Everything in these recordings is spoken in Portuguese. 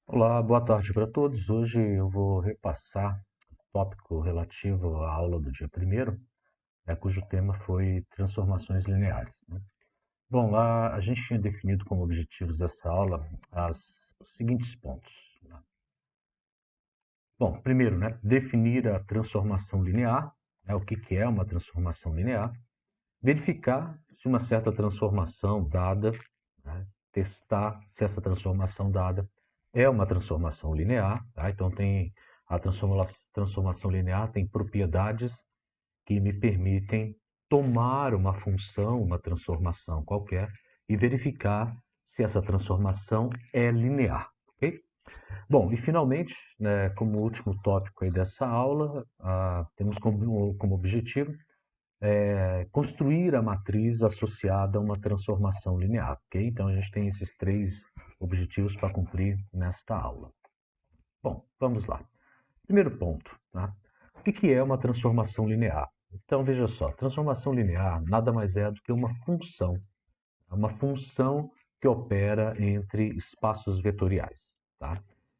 Olá, boa tarde para todos. Hoje eu vou repassar o tópico relativo à aula do dia primeiro, cujo tema foi transformações lineares, né? Bom, lá a gente tinha definido como objetivos dessa aula os seguintes pontos, né? Bom, primeiro, né, definir a transformação linear, o que que é uma transformação linear, verificar se uma certa transformação dada, né, testar se essa transformação dada é uma transformação linear, tá? Então tem a transformação linear tem propriedades que me permitem tomar uma função, uma transformação qualquer e verificar se essa transformação é linear, ok? Bom, e finalmente, né, como último tópico aí dessa aula, temos como objetivo construir a matriz associada a uma transformação linear, ok? Então a gente tem esses três objetivos para cumprir nesta aula. Bom, vamos lá. Primeiro ponto, tá? O que é uma transformação linear? Então veja só, transformação linear nada mais é do que uma função que opera entre espaços vetoriais, tá?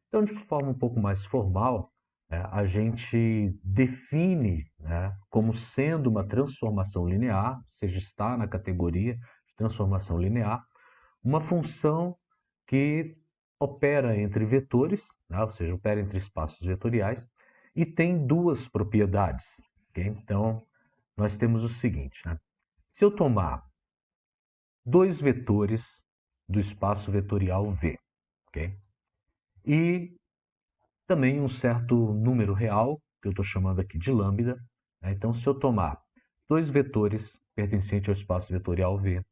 Então, de forma um pouco mais formal, a gente define, né, como sendo uma transformação linear, ou seja, está na categoria de transformação linear, uma função que opera entre vetores, né, ou seja, opera entre espaços vetoriais, e tem duas propriedades, ok? Então, nós temos o seguinte, né? Se eu tomar dois vetores do espaço vetorial V, ok? E também um certo número real, que eu estou chamando aqui de lambda, né? Então, se eu tomar dois vetores pertencentes ao espaço vetorial V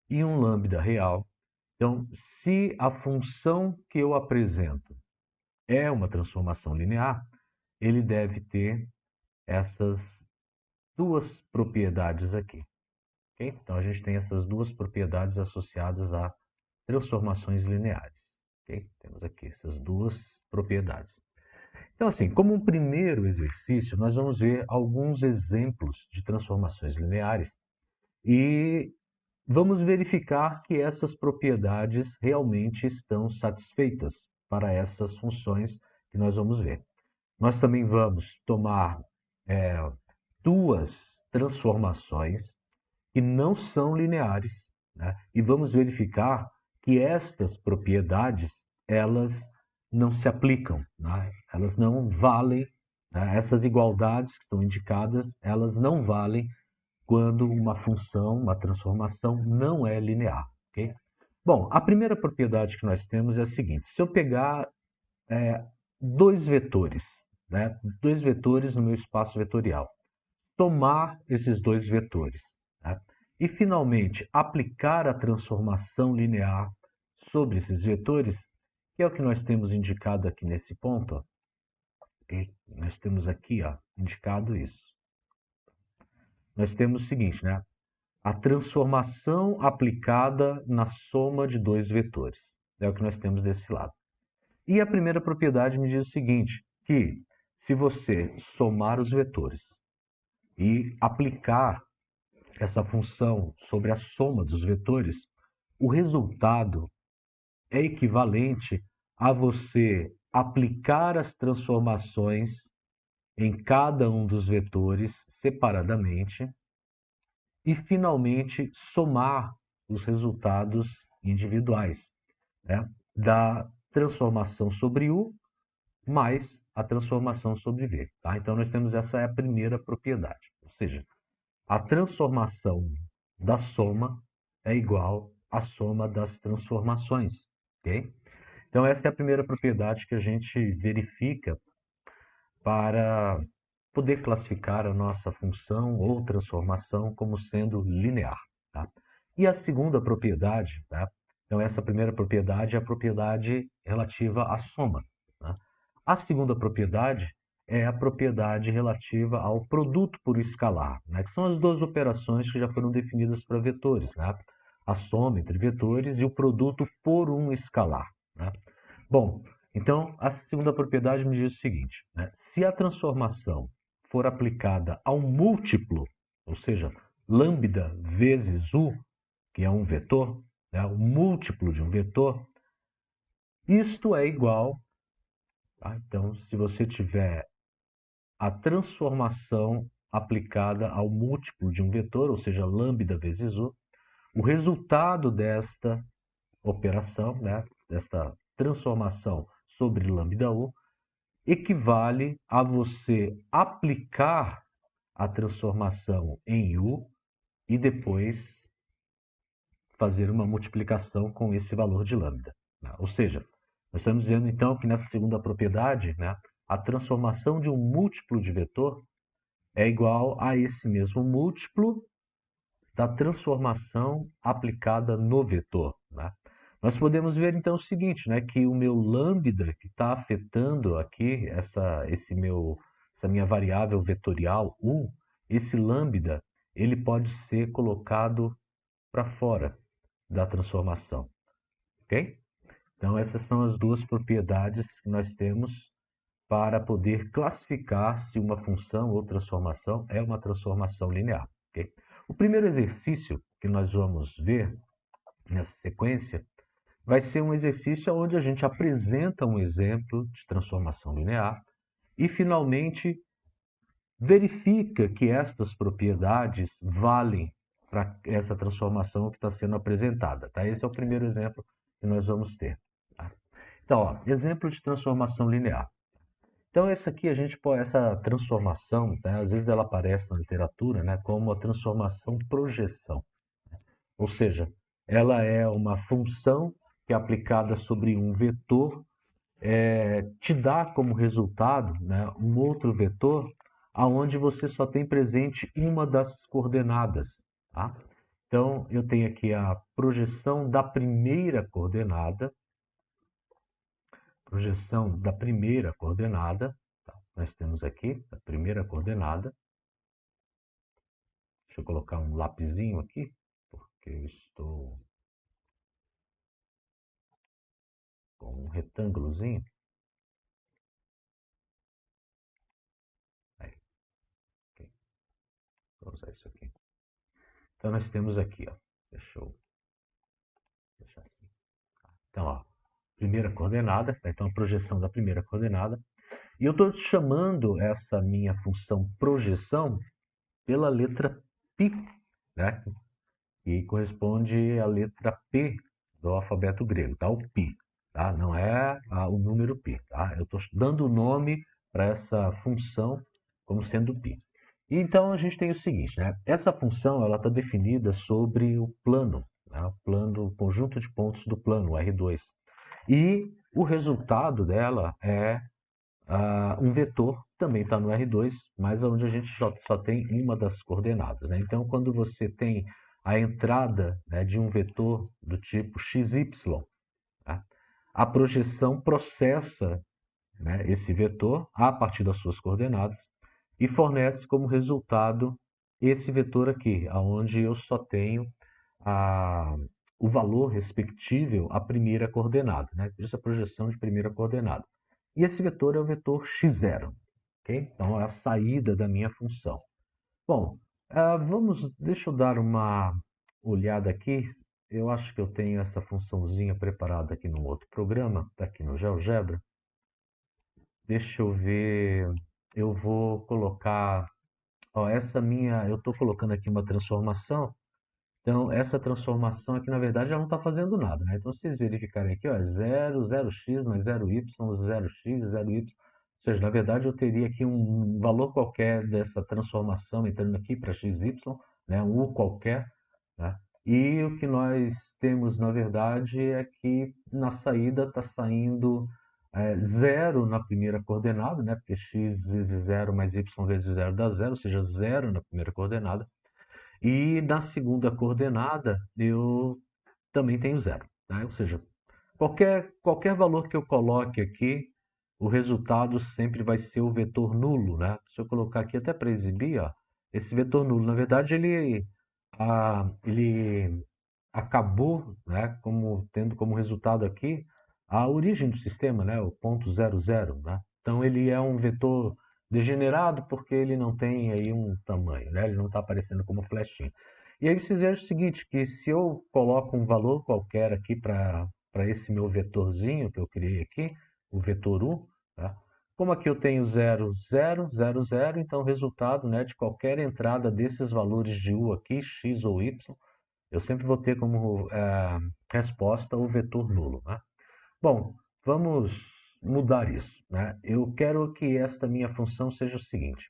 e um lambda real, então, se a função que eu apresento é uma transformação linear, ele deve ter essas duas propriedades aqui, ok? Então, a gente tem essas duas propriedades associadas a transformações lineares, ok? Temos aqui essas duas propriedades. Então, assim, como um primeiro exercício, nós vamos ver alguns exemplos de transformações lineares e vamos verificar que essas propriedades realmente estão satisfeitas para essas funções que nós vamos ver. Nós também vamos tomar é, duas transformações que não são lineares, né? E vamos verificar que estas propriedades elas não se aplicam, né? Elas não valem, né? Essas igualdades que estão indicadas, elas não valem quando uma função, uma transformação não é linear, ok? Bom, a primeira propriedade que nós temos é a seguinte: se eu pegar dois vetores, né? Dois vetores no meu espaço vetorial, tomar esses dois vetores, né? E finalmente aplicar a transformação linear sobre esses vetores, que é o que nós temos indicado aqui nesse ponto, ó, ok? Nós temos aqui, ó, indicado isso. Nós temos o seguinte, né? A transformação aplicada na soma de dois vetores. É o que nós temos desse lado. E a primeira propriedade me diz o seguinte, que se você somar os vetores e aplicar essa função sobre a soma dos vetores, o resultado é equivalente a você aplicar as transformações em cada um dos vetores separadamente e, finalmente, somar os resultados individuais, né, da transformação sobre U mais a transformação sobre V. Tá? Então, nós temos essa é a primeira propriedade, ou seja, a transformação da soma é igual à soma das transformações, ok? Então, essa é a primeira propriedade que a gente verifica para poder classificar a nossa função ou transformação como sendo linear, tá? E a segunda propriedade, tá? Então, essa primeira propriedade é a propriedade relativa à soma, tá? A segunda propriedade é a propriedade relativa ao produto por escalar, né? Que são as duas operações que já foram definidas para vetores, né? A soma entre vetores e o produto por um escalar, né? Bom, então, a segunda propriedade me diz o seguinte, né? Se a transformação for aplicada ao múltiplo, ou seja, lambda vezes u, que é um vetor, né? O múltiplo de um vetor, Isto é igual, tá? Então, se você tiver a transformação aplicada ao múltiplo de um vetor, ou seja, lambda vezes u, o resultado desta operação, né, desta transformação sobre lambda u, equivale a você aplicar a transformação em u e depois fazer uma multiplicação com esse valor de lambda, né? Ou seja, nós estamos dizendo então que nessa segunda propriedade, né, a transformação de um múltiplo de vetor é igual a esse mesmo múltiplo da transformação aplicada no vetor, né? Nós podemos ver então o seguinte, né, que o meu lambda que está afetando aqui essa minha variável vetorial 1, esse lambda ele pode ser colocado para fora da transformação, ok? Então essas são as duas propriedades que nós temos para poder classificar se uma função ou transformação é uma transformação linear, ok? O primeiro exercício que nós vamos ver nessa sequência vai ser um exercício onde a gente apresenta um exemplo de transformação linear e, finalmente, verifica que estas propriedades valem para essa transformação que está sendo apresentada, tá? Esse é o primeiro exemplo que nós vamos ter, tá? Então, ó, exemplo de transformação linear. Então, essa transformação, né, às vezes ela aparece na literatura, né, como a transformação projeção. Ou seja, ela é uma função que aplicada sobre um vetor te dá como resultado, né, um outro vetor aonde você só tem presente uma das coordenadas, tá? Então, eu tenho aqui a projeção da primeira coordenada, tá? Nós temos aqui a primeira coordenada. Deixa eu colocar um lapisinho aqui, porque eu estou com um retângulozinho. Aí, ok. Vou usar isso aqui. Então, nós temos aqui, ó. Deixa eu deixar assim. Então, ó, primeira coordenada, então a projeção da primeira coordenada. E eu estou chamando essa minha função projeção pela letra π, né? Que corresponde à letra P do alfabeto grego, tá? O π, tá? Não é o número π, tá? Eu estou dando o nome para essa função como sendo π. E então a gente tem o seguinte, né? Essa função ela está definida sobre o plano, né? O plano, o conjunto de pontos do plano, o R2. E o resultado dela é um vetor, também está no R2, mas onde a gente só tem uma das coordenadas, né? Então, quando você tem a entrada, né, de um vetor do tipo xy, tá? A projeção processa, né, esse vetor a partir das suas coordenadas e fornece como resultado esse vetor aqui, onde eu só tenho o valor respectivo à primeira coordenada, né? Por isso a projeção de primeira coordenada. E esse vetor é o vetor x0, ok? Então é a saída da minha função. Bom, deixa eu dar uma olhada aqui. Eu acho que eu tenho essa funçãozinha preparada aqui num outro programa, está aqui no GeoGebra. Deixa eu ver, eu vou colocar, ó, eu estou colocando aqui uma transformação. Então, essa transformação aqui, na verdade, ela não está fazendo nada, né? Então, se vocês verificarem aqui, ó, é 0, 0x mais 0y, 0x, 0y. Ou seja, na verdade, eu teria aqui um valor qualquer dessa transformação entrando aqui para xy, né? Um u qualquer, né? E o que nós temos, na verdade, é que na saída está saindo 0 na primeira coordenada, né? Porque x vezes 0 mais y vezes 0 dá 0, ou seja, 0 na primeira coordenada. E na segunda coordenada, eu também tenho 0, né? Ou seja, qualquer valor que eu coloque aqui, o resultado sempre vai ser o vetor nulo, né? Se eu colocar aqui até para exibir, ó, esse vetor nulo, na verdade, ele acabou, né, tendo como resultado aqui a origem do sistema, né, o ponto 00, né? Então ele é um vetor degenerado porque ele não tem aí um tamanho, né? Ele não está aparecendo como flechinha. E aí vocês vejam o seguinte, que se eu coloco um valor qualquer aqui para para esse meu vetorzinho que eu criei aqui, o vetor U, tá? Como aqui eu tenho 0, 0, 0, 0, então o resultado, né, de qualquer entrada desses valores de U aqui, x ou y, eu sempre vou ter como resposta o vetor nulo, né? Bom, vamos mudar isso, né? Eu quero que esta minha função seja o seguinte.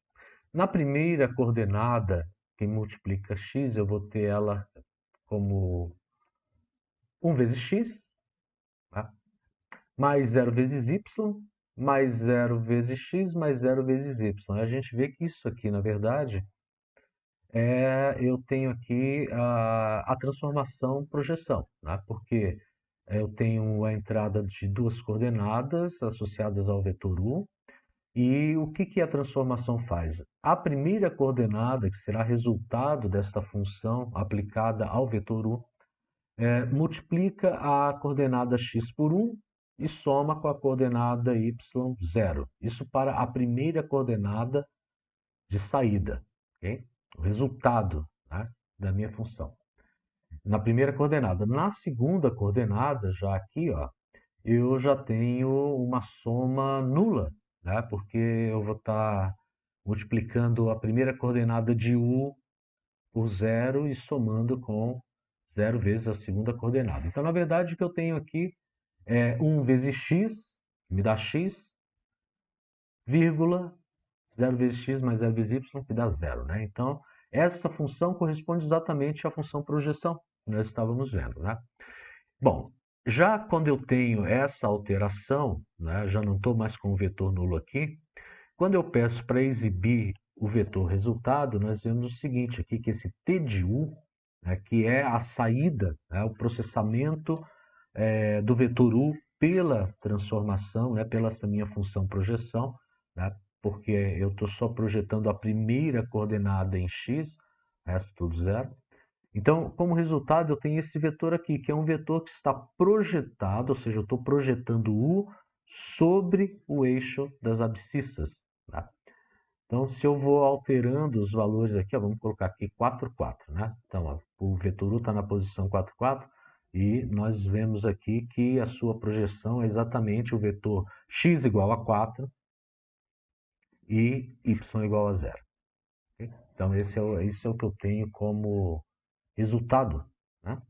Na primeira coordenada que multiplica x, eu vou ter ela como 1 vezes x, tá? Mais 0 vezes y, mais 0 vezes x, mais 0 vezes y. A gente vê que isso aqui, na verdade, eu tenho aqui a transformação projeção, né? Porque eu tenho a entrada de duas coordenadas associadas ao vetor U, e o que a transformação faz? A primeira coordenada, que será resultado desta função aplicada ao vetor U, multiplica a coordenada x por 1 e soma com a coordenada y 0. Isso para a primeira coordenada de saída, ok? O resultado, né, da minha função. Na primeira coordenada. Na segunda coordenada, já aqui, ó, eu já tenho uma soma nula, né? Porque eu vou estar multiplicando a primeira coordenada de U por 0 e somando com 0 vezes a segunda coordenada. Então, na verdade, o que eu tenho aqui é 1 vezes x, que me dá x, vírgula, 0 vezes x mais 0 vezes y, que dá 0, né? Então, essa função corresponde exatamente à função projeção que nós estávamos vendo, né? Bom, já quando eu tenho essa alteração, né, já não estou mais com o vetor nulo aqui, quando eu peço para exibir o vetor resultado, nós vemos o seguinte aqui, que esse T de U, né, que é a saída, né, o processamento do vetor U pela transformação, né, pela essa minha função projeção, né, porque eu estou só projetando a primeira coordenada em x, resto tudo zero. Então, como resultado, eu tenho esse vetor aqui, que é um vetor que está projetado, ou seja, eu estou projetando U sobre o eixo das abscissas, tá? Então, se eu vou alterando os valores aqui, ó, vamos colocar aqui 4, 4, né? Então, ó, o vetor U está na posição 4, 4, e nós vemos aqui que a sua projeção é exatamente o vetor x igual a 4 e y igual a 0. Okay? Então, esse é o que eu tenho como resultado, né,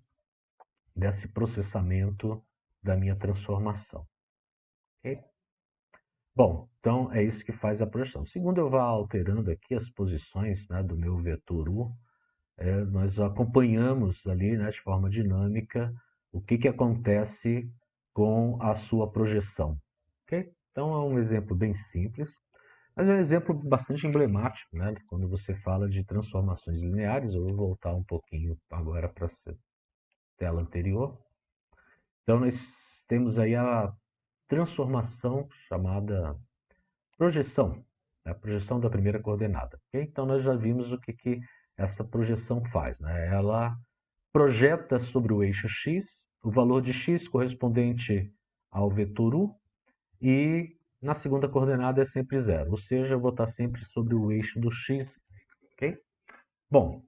desse processamento da minha transformação. Okay? Bom, então é isso que faz a projeção. Segundo eu vá alterando aqui as posições, né, do meu vetor U, nós acompanhamos ali, né, de forma dinâmica o que acontece com a sua projeção. Okay? Então é um exemplo bem simples, mas é um exemplo bastante emblemático, né, quando você fala de transformações lineares. Eu vou voltar um pouquinho agora para a tela anterior. Então nós temos aí a transformação chamada projeção, né, a projeção da primeira coordenada. Okay? Então nós já vimos o que essa projeção faz, né? Ela projeta sobre o eixo x o valor de x correspondente ao vetor U, e na segunda coordenada é sempre zero, ou seja, eu vou estar sempre sobre o eixo do x. Okay? Bom,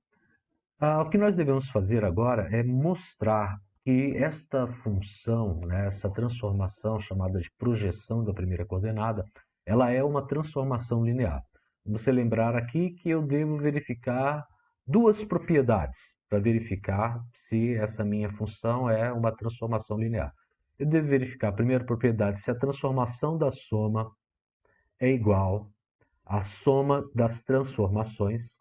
o que nós devemos fazer agora é mostrar que esta função, né, essa transformação chamada de projeção da primeira coordenada, ela é uma transformação linear. Você lembrar aqui que eu devo verificar duas propriedades para verificar se essa minha função é uma transformação linear. Eu devo verificar a primeira propriedade, se a transformação da soma é igual à soma das transformações,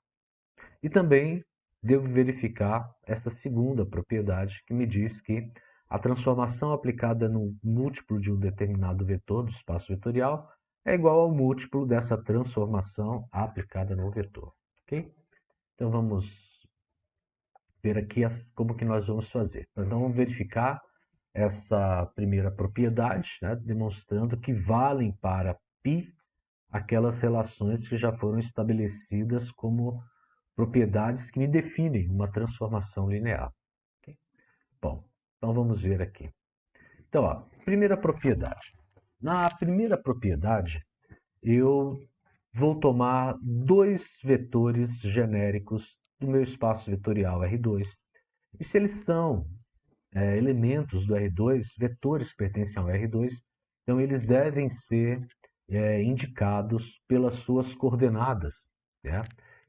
e também devo verificar essa segunda propriedade, que me diz que a transformação aplicada no múltiplo de um determinado vetor do espaço vetorial é igual ao múltiplo dessa transformação aplicada no vetor. Okay? Então vamos ver aqui como que nós vamos fazer. Então vamos verificar essa primeira propriedade, né, demonstrando que valem para π aquelas relações que já foram estabelecidas como propriedades que me definem uma transformação linear. Okay? Bom, então vamos ver aqui. Então, ó, primeira propriedade. Na primeira propriedade, eu vou tomar dois vetores genéricos do meu espaço vetorial R2. E se eles são elementos do R2, vetores que pertencem ao R2, então eles devem ser indicados pelas suas coordenadas, né?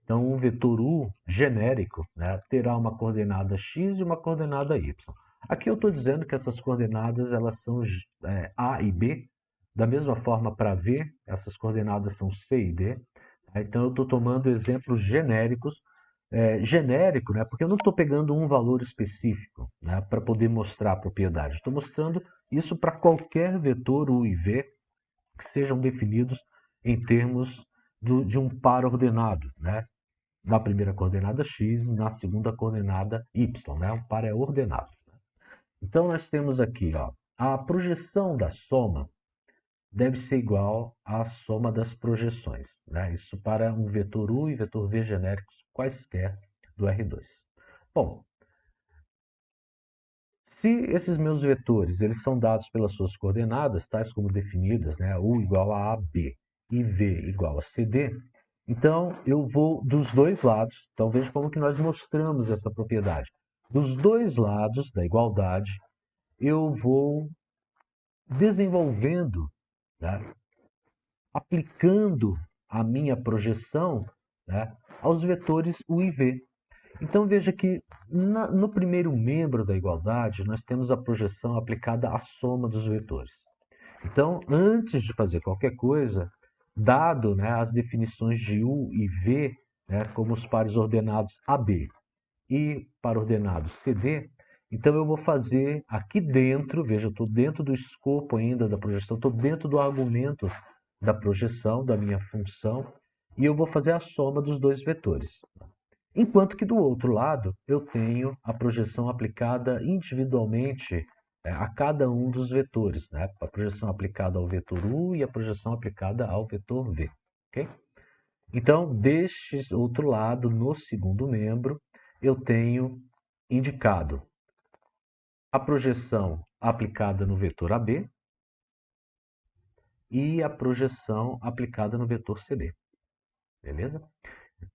Então, um vetor U genérico, né, terá uma coordenada x e uma coordenada y. Aqui eu estou dizendo que essas coordenadas elas são A e B. Da mesma forma, para V, essas coordenadas são C e D. Então, eu estou tomando exemplos genéricos. Genérico, né, porque eu não estou pegando um valor específico, né, para poder mostrar a propriedade. Estou mostrando isso para qualquer vetor U e V que sejam definidos em termos de um par ordenado, né? Na primeira coordenada x, na segunda coordenada y, né? O par é ordenado. Então, nós temos aqui, ó, a projeção da soma deve ser igual à soma das projeções, né? Isso para um vetor U e vetor V genéricos quaisquer do R2. Bom, se esses meus vetores eles são dados pelas suas coordenadas, tais como definidas, né? U igual a AB e V igual a CD, então eu vou dos dois lados, então veja como que nós mostramos essa propriedade. Dos dois lados da igualdade, eu vou desenvolvendo, né? Aplicando a minha projeção, né? Aos vetores U e V. Então veja que no primeiro membro da igualdade, nós temos a projeção aplicada à soma dos vetores. Então, antes de fazer qualquer coisa, dado, né, as definições de U e V, né, como os pares ordenados AB e par ordenado CD, então eu vou fazer aqui dentro, veja, eu estou dentro do escopo ainda da projeção, estou dentro do argumento da projeção, da minha função, e eu vou fazer a soma dos dois vetores. Enquanto que do outro lado, eu tenho a projeção aplicada individualmente a cada um dos vetores, né? A projeção aplicada ao vetor U e a projeção aplicada ao vetor V. Okay? Então, deste outro lado, no segundo membro, eu tenho indicado a projeção aplicada no vetor AB e a projeção aplicada no vetor CD. Beleza?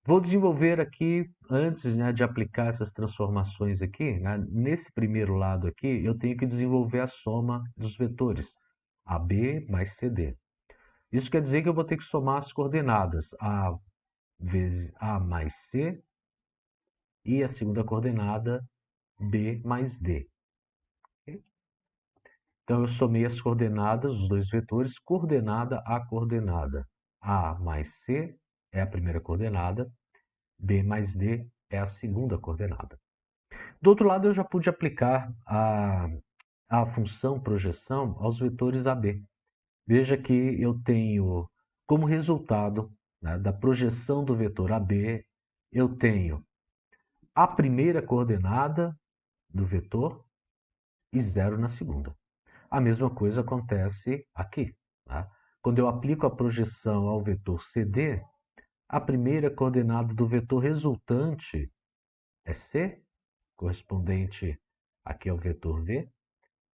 Vou desenvolver aqui, antes, né, de aplicar essas transformações aqui, né, nesse primeiro lado aqui, eu tenho que desenvolver a soma dos vetores AB mais CD. Isso quer dizer que eu vou ter que somar as coordenadas A vezes A mais C e a segunda coordenada B mais D. Então, eu somei as coordenadas, os dois vetores, coordenada a coordenada. A mais C é a primeira coordenada, B mais D é a segunda coordenada. Do outro lado, eu já pude aplicar a função projeção aos vetores AB. Veja que eu tenho como resultado, né, da projeção do vetor AB, eu tenho a primeira coordenada do vetor e zero na segunda. A mesma coisa acontece aqui. Tá? Quando eu aplico a projeção ao vetor CD, a primeira coordenada do vetor resultante é C, correspondente aqui ao vetor V,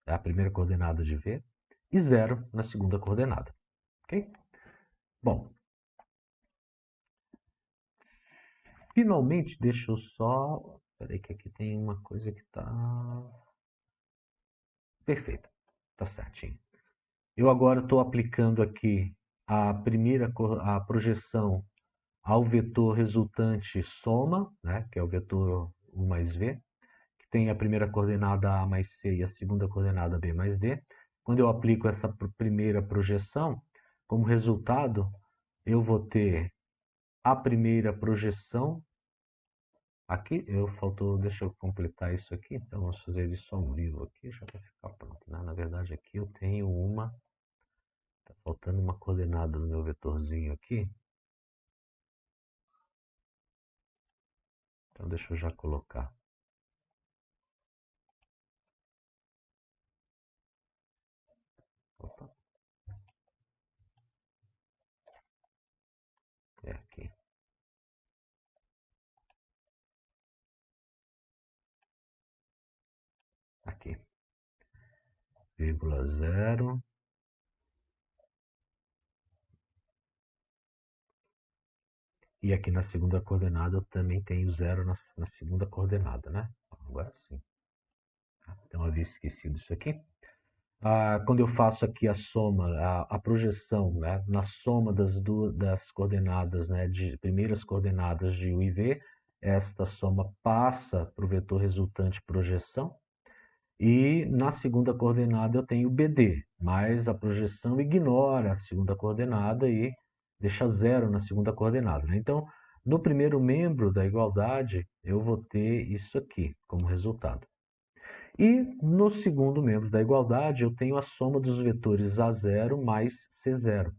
é a primeira coordenada de V, e zero na segunda coordenada. Ok? Bom, finalmente, deixa eu só... Espera aí que aqui tem uma coisa que está... Perfeito, está certinho. Eu agora estou aplicando aqui a projeção ao vetor resultante soma, né, que é o vetor U mais V, que tem a primeira coordenada A mais C e a segunda coordenada B mais D. Quando eu aplico essa primeira projeção, como resultado, eu vou ter a primeira projeção. Aqui, deixa eu completar isso aqui, então vamos fazer isso ao vivo aqui, já vai ficar pronto, né? Na verdade, aqui eu tenho tá faltando uma coordenada no meu vetorzinho aqui, então deixa eu já colocar. Opa, é aqui. Aqui, vírgula zero. E aqui na segunda coordenada eu também tenho zero na segunda coordenada, né? Agora sim. Então, eu havia esquecido isso aqui. Quando eu faço aqui a soma, a projeção, né, na soma das coordenadas, né, de primeiras coordenadas de U e V, esta soma passa para o vetor resultante projeção. E na segunda coordenada eu tenho BD, mas a projeção ignora a segunda coordenada e deixa zero na segunda coordenada, né? Então, no primeiro membro da igualdade, eu vou ter isso aqui como resultado. E no segundo membro da igualdade, eu tenho a soma dos vetores A0 mais C0.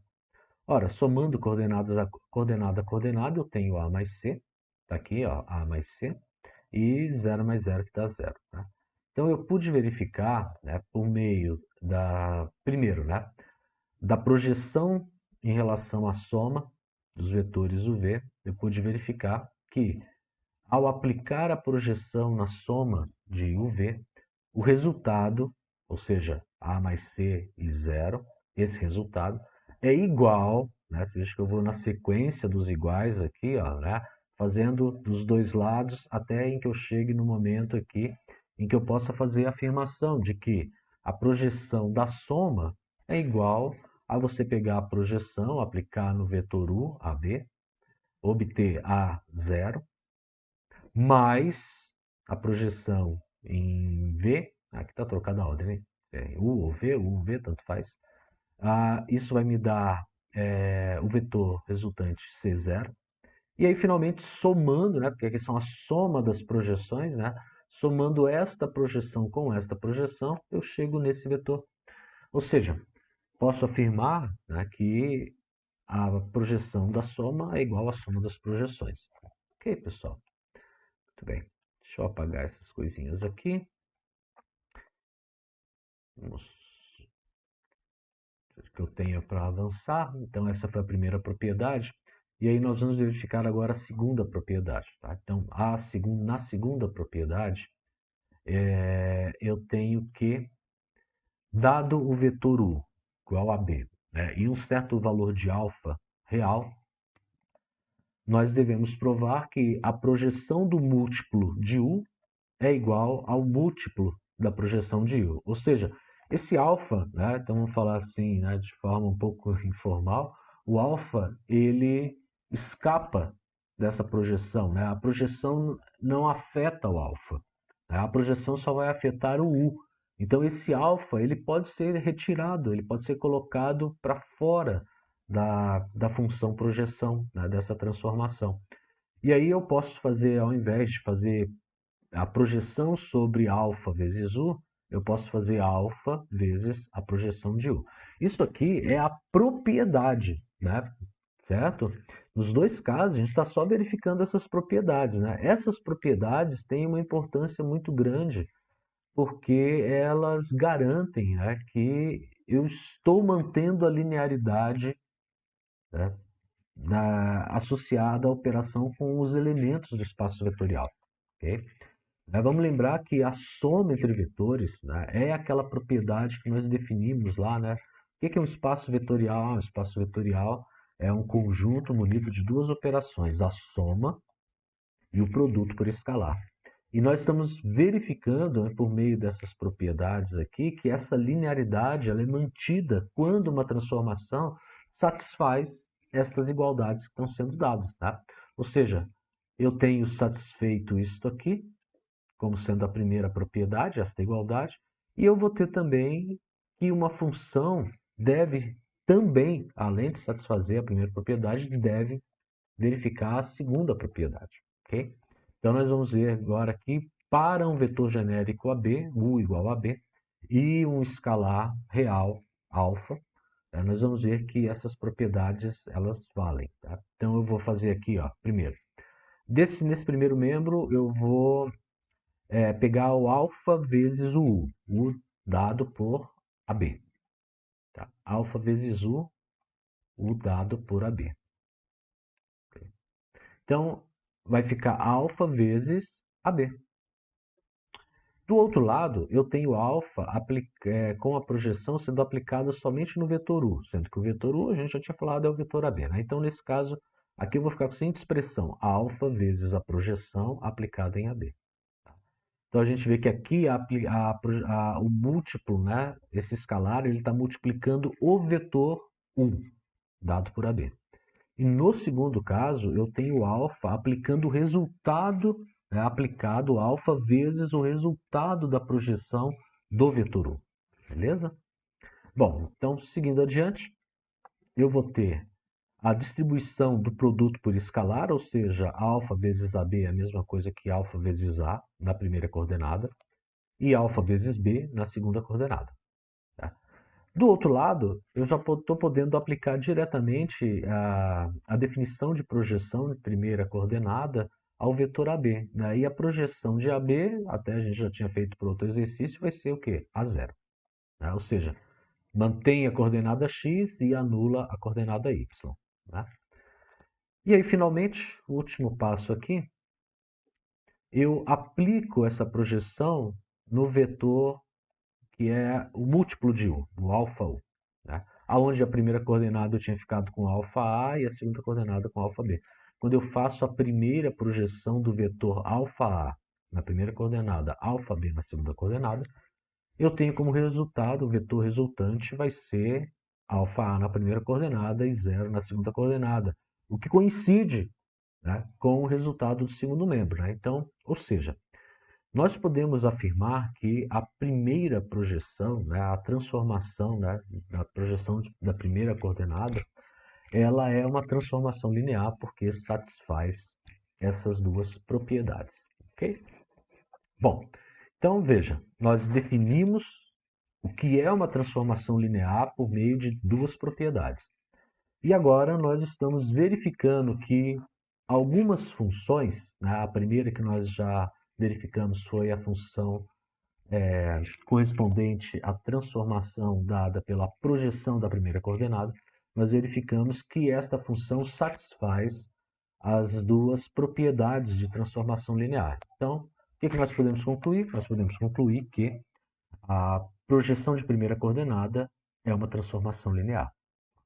Ora, somando coordenadas a coordenada, eu tenho A mais C, está aqui, ó, A mais C, e 0 mais 0 que dá 0. Tá? Então, eu pude verificar, né, por meio primeiro, né, da projeção em relação à soma dos vetores UV, eu pude verificar que, ao aplicar a projeção na soma de UV, o resultado, ou seja, A mais C e 0, esse resultado, é igual, né? Você veja que eu vou na sequência dos iguais aqui, ó, né? Fazendo dos dois lados até em que eu chegue no momento aqui em que eu possa fazer a afirmação de que a projeção da soma é igual a você pegar a projeção, aplicar no vetor U, AB, obter A0, mais a projeção em V, aqui está trocada a ordem, né? U ou V, tanto faz. Isso vai me dar o vetor resultante C0. E aí, finalmente, somando, né, porque aqui são a soma das projeções, né, somando esta projeção com esta projeção, eu chego nesse vetor. Ou seja, posso afirmar, né, que a projeção da soma é igual à soma das projeções. Ok, pessoal? Muito bem. Deixa eu apagar essas coisinhas aqui. Vamos que eu tenho para avançar. Então, essa foi a primeira propriedade. E aí nós vamos verificar agora a segunda propriedade. Tá? Então, na segunda propriedade, eu tenho que, dado o vetor U igual a B, né, e um certo valor de alfa real, nós devemos provar que a projeção do múltiplo de U é igual ao múltiplo da projeção de U. Ou seja, esse alfa, né, então vamos falar assim, né, de forma um pouco informal, o alfa ele escapa dessa projeção, né? A projeção não afeta o alfa, né? A projeção só vai afetar o U. Então esse alfa ele pode ser retirado, ele pode ser colocado para fora da função projeção, né, dessa transformação. E aí eu posso fazer, ao invés de fazer a projeção sobre alfa vezes U, eu posso fazer alfa vezes a projeção de U. Isso aqui é a propriedade, né? Certo? Nos dois casos, a gente está só verificando essas propriedades, né? Essas propriedades têm uma importância muito grande, porque elas garantem, né, que eu estou mantendo a linearidade, né, associada à operação com os elementos do espaço vetorial. Okay? Vamos lembrar que a soma entre vetores, né, é aquela propriedade que nós definimos lá. Né? O que é um espaço vetorial? Um espaço vetorial é um conjunto munido de duas operações, a soma e o produto por escalar. E nós estamos verificando, né, por meio dessas propriedades aqui, que essa linearidade ela é mantida quando uma transformação satisfaz estas igualdades que estão sendo dadas. Tá? Ou seja, eu tenho satisfeito isto aqui, como sendo a primeira propriedade, esta igualdade, e eu vou ter também que uma função deve também, além de satisfazer a primeira propriedade, deve verificar a segunda propriedade. Okay? Então, nós vamos ver agora aqui, para um vetor genérico AB, U igual a B, e um escalar real, alfa, nós vamos ver que essas propriedades elas valem. Tá? Então, eu vou fazer aqui, ó, primeiro. Nesse primeiro membro, eu vou pegar o alfa vezes o U dado por AB. Tá? Alfa vezes U dado por AB. Okay? Então, vai ficar alfa vezes AB. Do outro lado, eu tenho alfa com a projeção sendo aplicada somente no vetor U, sendo que o vetor U, a gente já tinha falado, é o vetor AB. Né? Então, nesse caso, aqui eu vou ficar com a seguinte expressão, alfa vezes a projeção aplicada em AB. Então a gente vê que aqui o múltiplo, né, esse escalar, ele está multiplicando o vetor 1, dado por AB. E no segundo caso, eu tenho alfa aplicando o resultado, né, aplicado alfa vezes o resultado da projeção do vetor 1. Beleza? Bom, então seguindo adiante, eu vou ter a distribuição do produto por escalar, ou seja, alfa vezes AB é a mesma coisa que alfa vezes A na primeira coordenada, e alfa vezes B na segunda coordenada. Tá? Do outro lado, eu já estou podendo aplicar diretamente a definição de projeção de primeira coordenada ao vetor AB. Né? E a projeção de AB, até a gente já tinha feito por outro exercício, vai ser o quê? A zero. Né? Ou seja, mantém a coordenada x e anula a coordenada y. Né? E aí, finalmente, o último passo aqui, eu aplico essa projeção no vetor que é o múltiplo de U, o alfa U. Né? Onde a primeira coordenada eu tinha ficado com alfa A e a segunda coordenada com alfa B. Quando eu faço a primeira projeção do vetor alfa A na primeira coordenada, alfa B na segunda coordenada, eu tenho como resultado, o vetor resultante vai ser alfa A na primeira coordenada e 0 na segunda coordenada, o que coincide, né, com o resultado do segundo membro. Né? Então, ou seja, nós podemos afirmar que a primeira projeção, né, a transformação, né, da projeção da primeira coordenada, ela é uma transformação linear porque satisfaz essas duas propriedades. Ok? Bom, então veja, nós definimos o que é uma transformação linear por meio de duas propriedades. E agora nós estamos verificando que algumas funções, né, a primeira que nós já verificamos foi a função correspondente à transformação dada pela projeção da primeira coordenada, nós verificamos que esta função satisfaz as duas propriedades de transformação linear. Então, o que nós podemos concluir? Nós podemos concluir que a projeção de primeira coordenada é uma transformação linear.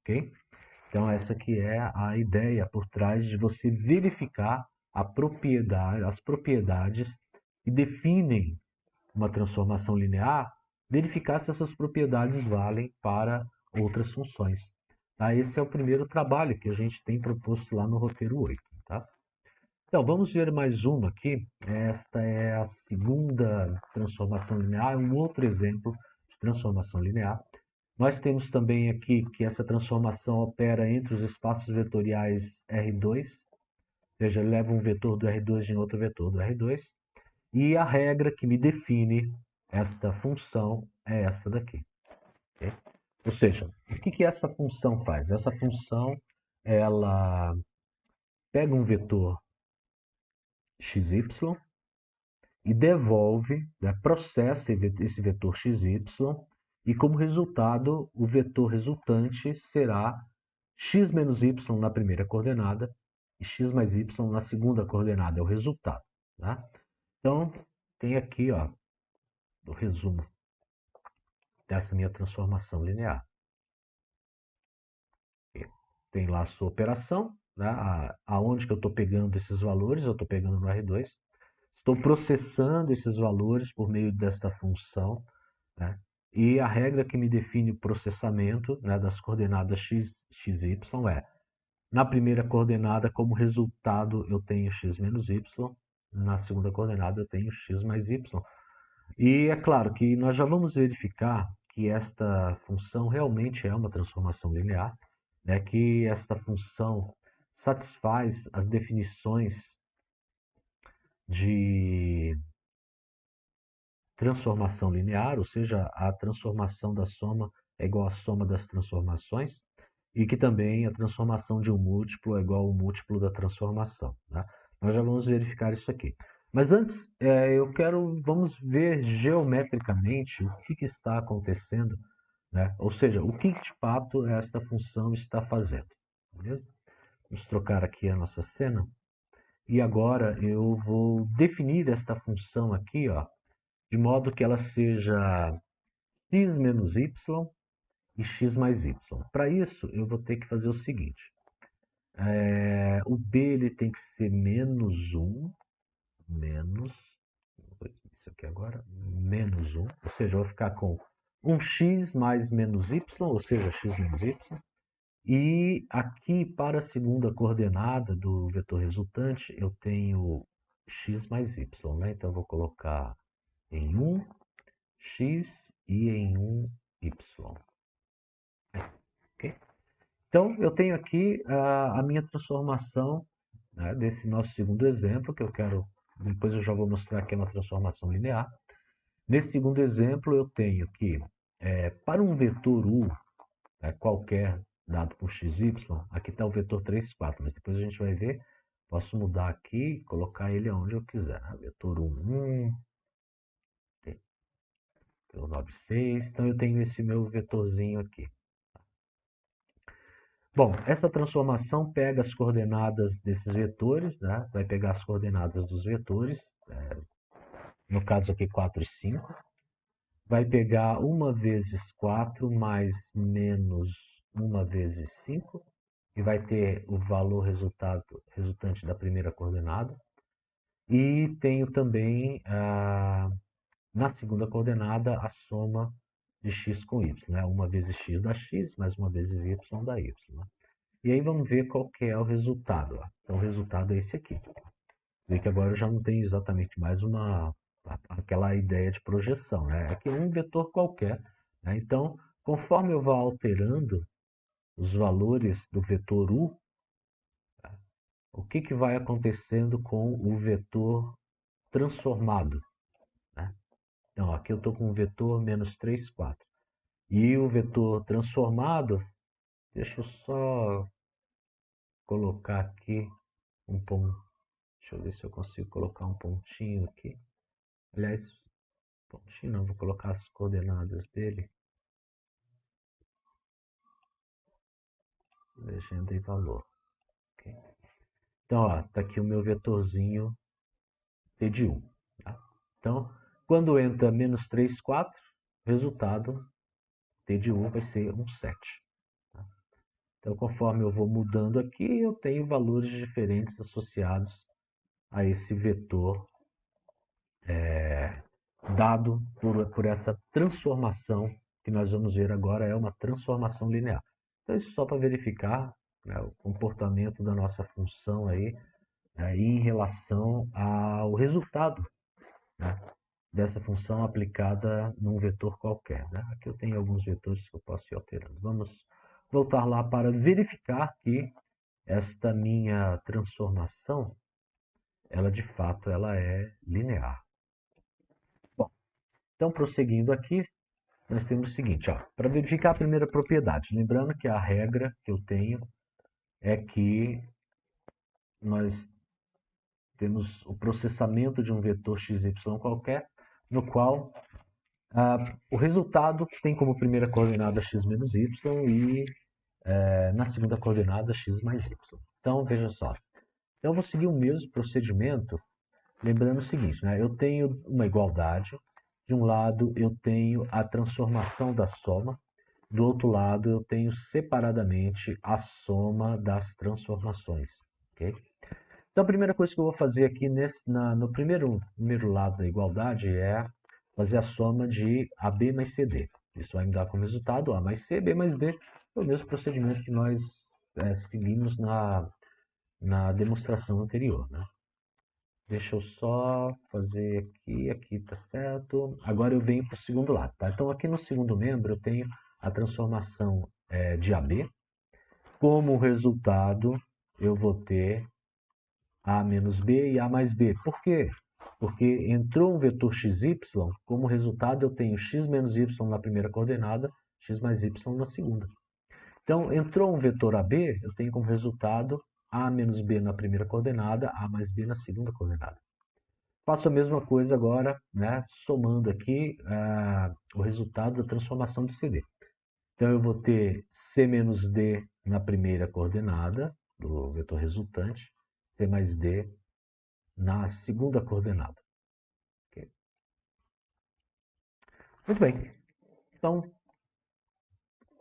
Ok? Então, essa que é a ideia por trás de você verificar as propriedades que definem uma transformação linear, verificar se essas propriedades valem para outras funções. Tá? Esse é o primeiro trabalho que a gente tem proposto lá no roteiro 8. Tá? Então, vamos ver mais uma aqui. Esta é a segunda transformação linear, um outro exemplo de transformação linear. Nós temos também aqui que essa transformação opera entre os espaços vetoriais R2, ou seja, leva um vetor do R2 em outro vetor do R2, e a regra que me define esta função é essa daqui. Okay? Ou seja, o que essa função faz? Essa função ela pega um vetor xy e devolve, né, processa esse vetor xy, e como resultado, o vetor resultante será x menos y na primeira coordenada e x mais y na segunda coordenada, é o resultado. Tá? Então, tem aqui ó, o resumo dessa minha transformação linear. Tem lá a sua operação, né? Aonde que eu estou pegando esses valores, eu estou pegando no R2, estou processando esses valores por meio desta função, né? E a regra que me define o processamento, né, das coordenadas x, y é, na primeira coordenada, como resultado, eu tenho x menos y, na segunda coordenada eu tenho x mais y. E é claro que nós já vamos verificar que esta função realmente é uma transformação linear, né, que esta função satisfaz as definições de transformação linear, ou seja, a transformação da soma é igual à soma das transformações, e que também a transformação de um múltiplo é igual ao múltiplo da transformação. Né? Nós já vamos verificar isso aqui. Mas antes, vamos ver geometricamente o que está acontecendo, né? Ou seja, o que de fato esta função está fazendo. Beleza? Vamos trocar aqui a nossa cena. E agora eu vou definir esta função aqui, ó, de modo que ela seja x menos y e x mais y. Para isso, eu vou ter que fazer o seguinte. O b ele tem que ser menos 1, menos... isso aqui agora, menos 1, ou seja, eu vou ficar com 1x mais menos y, ou seja, x menos y. E aqui, para a segunda coordenada do vetor resultante, eu tenho x mais y, né? Então, eu vou colocar em 1x e em 1y. Okay? Então, eu tenho aqui a minha transformação, né, desse nosso segundo exemplo, que eu quero, depois eu já vou mostrar que é uma transformação linear. Nesse segundo exemplo, eu tenho que, para um vetor u, qualquer dado por xy, aqui está o vetor 3, 4, mas depois a gente vai ver, posso mudar aqui e colocar ele onde eu quiser. Vetor 1, 1, 9, 6, então eu tenho esse meu vetorzinho aqui. Bom, essa transformação pega as coordenadas desses vetores, né? Vai pegar as coordenadas dos vetores, no caso aqui 4 e 5, vai pegar 1 vezes 4 mais menos 1 vezes 5, e vai ter o valor resultante da primeira coordenada. E tenho também, na segunda coordenada, a soma de x com y, né? 1 vezes x dá x, mais 1 vezes y dá y. Né? E aí vamos ver qual que é o resultado. Ó. Então o resultado é esse aqui. Vê que agora eu já não tenho exatamente mais aquela ideia de projeção. Né? Aqui é um vetor qualquer. Né? Então, conforme eu vou alterando os valores do vetor u, o que vai acontecendo com o vetor transformado? Né? Então, aqui eu estou com o vetor menos 3, 4. E o vetor transformado, deixa eu só colocar aqui um ponto. Deixa eu ver se eu consigo colocar um pontinho aqui. Aliás, pontinho não, vou colocar as coordenadas dele. Legenda e valor. Okay. Então, está aqui o meu vetorzinho t de 1. Tá? Então, quando entra menos 3, 4, resultado t de 1 vai ser um 7. Tá? Então, conforme eu vou mudando aqui, eu tenho valores diferentes associados a esse vetor dado por essa transformação que nós vamos ver agora, é uma transformação linear. Então, isso só para verificar, né, o comportamento da nossa função aí, em relação ao resultado, né, dessa função aplicada num vetor qualquer. Né? Aqui eu tenho alguns vetores que eu posso ir alterando. Vamos voltar lá para verificar que esta minha transformação, ela de fato ela é linear. Bom, então prosseguindo aqui, nós temos o seguinte, para verificar a primeira propriedade, lembrando que a regra que eu tenho é que nós temos o processamento de um vetor xy qualquer, no qual o resultado tem como primeira coordenada x menos y e na segunda coordenada x mais y. Então, veja só. Então, eu vou seguir o mesmo procedimento, lembrando o seguinte, né? Eu tenho uma igualdade. De um lado, eu tenho a transformação da soma. Do outro lado, eu tenho separadamente a soma das transformações. Okay? Então, a primeira coisa que eu vou fazer aqui no primeiro lado da igualdade é fazer a soma de AB mais CD. Isso vai me dar como resultado A mais C, B mais D. É o mesmo procedimento que nós seguimos na demonstração anterior. Né? Deixa eu só fazer aqui está certo. Agora eu venho para o segundo lado. Tá? Então, aqui no segundo membro, eu tenho a transformação de AB. Como resultado, eu vou ter A menos B e A mais B. Por quê? Porque entrou um vetor xy, como resultado eu tenho x menos y na primeira coordenada, x mais y na segunda. Então, entrou um vetor AB, eu tenho como resultado A menos B na primeira coordenada, A mais B na segunda coordenada. Faço a mesma coisa agora, né, somando aqui o resultado da transformação de CD. Então, eu vou ter C menos D na primeira coordenada do vetor resultante, C mais D na segunda coordenada. Okay. Muito bem. Então,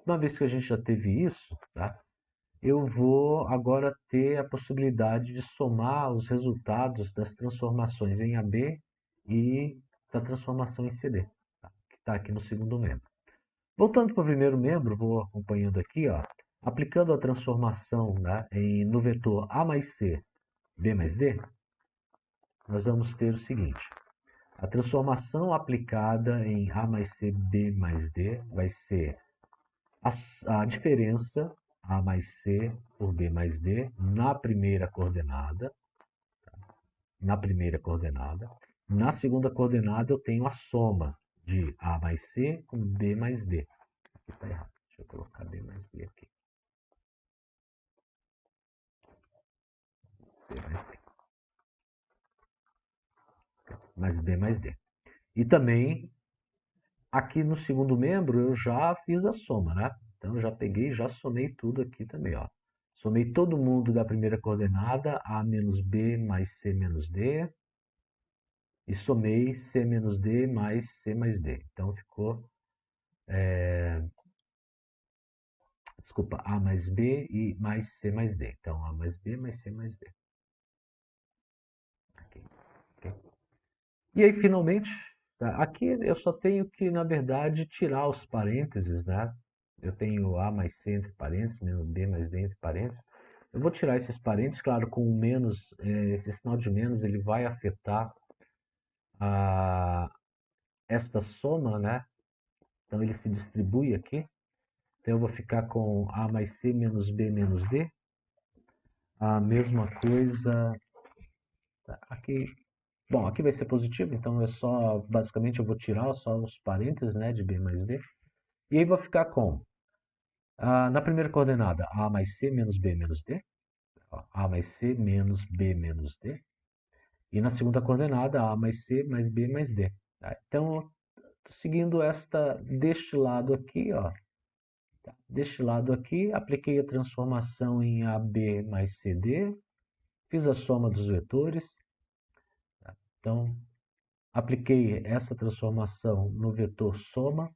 uma vez que a gente já teve isso, tá, eu vou agora ter a possibilidade de somar os resultados das transformações em AB e da transformação em CD, tá? Que está aqui no segundo membro. Voltando para o primeiro membro, vou acompanhando aqui, ó, aplicando a transformação, né, no vetor A mais C, B mais D, nós vamos ter o seguinte. A transformação aplicada em A mais C, B mais D vai ser a diferença A mais C por B mais D na primeira coordenada. Na segunda coordenada eu tenho a soma de A mais C com B mais D. Aqui está errado. Deixa eu colocar B mais D aqui. B mais D. Mais B mais D. E também, aqui no segundo membro, eu já fiz a soma, né? Então, eu já peguei e já somei tudo aqui também, ó. Somei todo mundo da primeira coordenada, A menos B mais C menos D. E somei C menos D mais C mais D. Então, ficou... Desculpa, A mais B e mais C mais D. Então, A mais B mais C mais D. Aqui. Okay. E aí, finalmente, aqui eu só tenho que, na verdade, tirar os parênteses, né? Eu tenho A mais C entre parênteses, menos B mais D entre parênteses. Eu vou tirar esses parênteses, claro, com o menos, esse sinal de menos, ele vai afetar esta soma, né? Então, ele se distribui aqui. Então, eu vou ficar com A mais C menos B menos D. A mesma coisa aqui. Bom, aqui vai ser positivo, então basicamente eu vou tirar só os parênteses, né, de B mais D. E aí vou ficar com, na primeira coordenada, A mais C menos B menos D. A mais C menos B menos D. E na segunda coordenada, A mais C mais B mais D. Tá? Então, estou seguindo deste lado aqui, ó. Tá? Deste lado aqui, apliquei a transformação em AB mais CD. Fiz a soma dos vetores. Tá? Então, apliquei essa transformação no vetor soma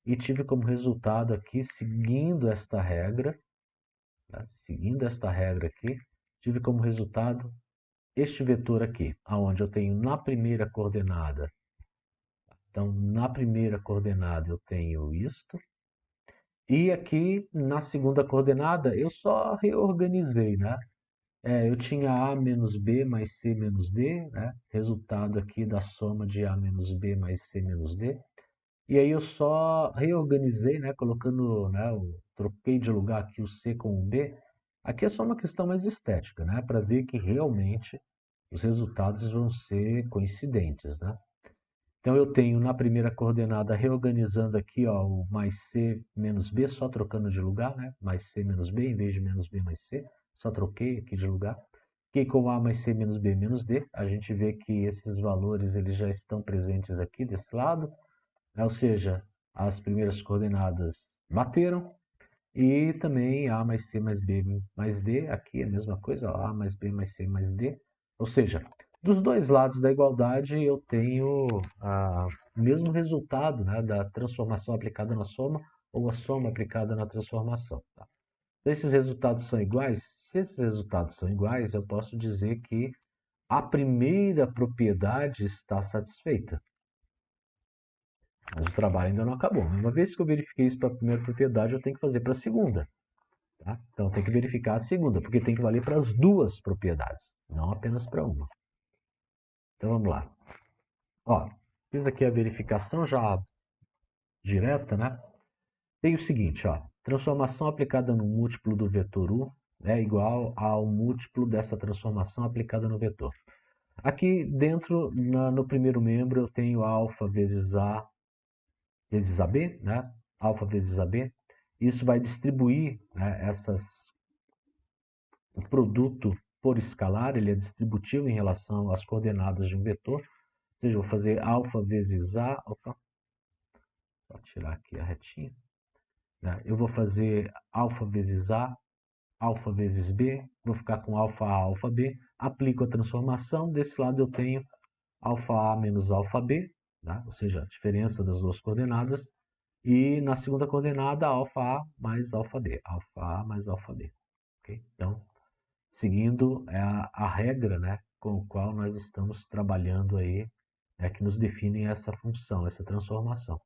e tive como resultado aqui, seguindo esta regra, tá? Tive como resultado este vetor aqui, aonde eu tenho na primeira coordenada. Então, na primeira coordenada eu tenho isto. E aqui na segunda coordenada eu só reorganizei, né? Eu tinha A menos B mais C menos D, né? Resultado aqui da soma de A menos B mais C menos D. E aí eu só reorganizei, né? Colocando, né? Troquei de lugar aqui o C com o B. Aqui é só uma questão mais estética, né? Para ver que realmente os resultados vão ser coincidentes, né? Então eu tenho na primeira coordenada, reorganizando aqui, ó, o mais C menos B, só trocando de lugar, né? Mais C menos B, em vez de menos B mais C, só troquei aqui de lugar. Fiquei com A mais C menos B menos D, a gente vê que esses valores eles já estão presentes aqui desse lado, né? Ou seja, as primeiras coordenadas bateram, e também A mais C mais B mais D, aqui é a mesma coisa, ó, A mais B mais C mais D, ou seja, dos dois lados da igualdade eu tenho o mesmo resultado, né, da transformação aplicada na soma ou a soma aplicada na transformação. Tá? Se esses resultados são iguais, eu posso dizer que a primeira propriedade está satisfeita. Mas o trabalho ainda não acabou. Uma vez que eu verifiquei isso para a primeira propriedade, eu tenho que fazer para a segunda. Tá? Então, tem que verificar a segunda, porque tem que valer para as duas propriedades, não apenas para uma. Então, vamos lá. Ó, fiz aqui a verificação já direta, né? Tem o seguinte, ó, transformação aplicada no múltiplo do vetor U é igual ao múltiplo dessa transformação aplicada no vetor. Aqui dentro, no primeiro membro, eu tenho alfa vezes AB, né? Alfa vezes AB. Isso vai distribuir, né, o produto por escalar, ele é distributivo em relação às coordenadas de um vetor. Ou seja, eu vou fazer alfa vezes A. Opa, vou tirar aqui a retinha. Né? Eu vou fazer alfa vezes A, alfa vezes B. Vou ficar com alfa A, alfa B. Aplico a transformação. Desse lado eu tenho alfa A menos alfa B. Né? Ou seja, a diferença das duas coordenadas. E na segunda coordenada, alfa A mais alfa B. Alfa A mais alfa B. Okay? Então, seguindo a regra, né, com a qual nós estamos trabalhando aí que nos definem essa função, essa transformação.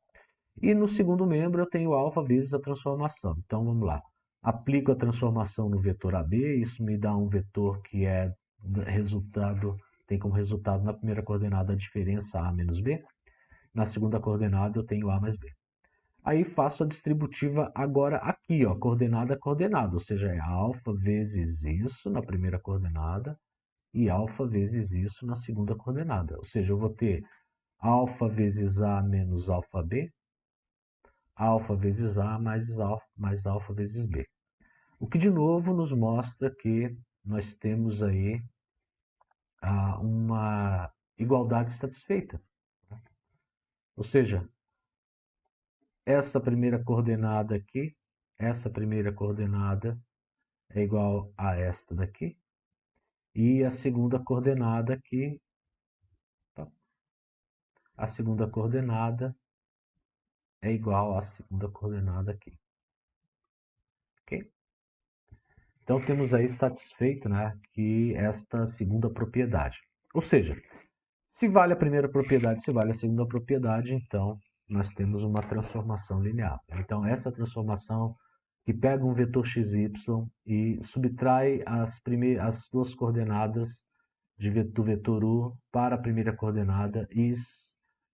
E no segundo membro eu tenho alfa vezes a transformação. Então vamos lá. Aplico a transformação no vetor AB, isso me dá um vetor que é resultado, tem como resultado na primeira coordenada a diferença A menos B. Na segunda coordenada eu tenho A mais B. Aí faço a distributiva agora aqui, ó, coordenada a coordenada, ou seja, é alfa vezes isso na primeira coordenada e alfa vezes isso na segunda coordenada. Ou seja, eu vou ter alfa vezes A menos alfa B, alfa vezes A mais alfa vezes B. O que de novo nos mostra que nós temos aí uma igualdade satisfeita. Ou seja, essa primeira coordenada aqui, essa primeira coordenada é igual a esta daqui, e a segunda coordenada aqui, a segunda coordenada é igual à segunda coordenada aqui. Ok? Então temos aí satisfeito, né, que esta segunda propriedade. Ou seja, se vale a primeira propriedade, se vale a segunda propriedade, então nós temos uma transformação linear. Então essa transformação que pega um vetor xy e subtrai as duas coordenadas do vetor u para a primeira coordenada e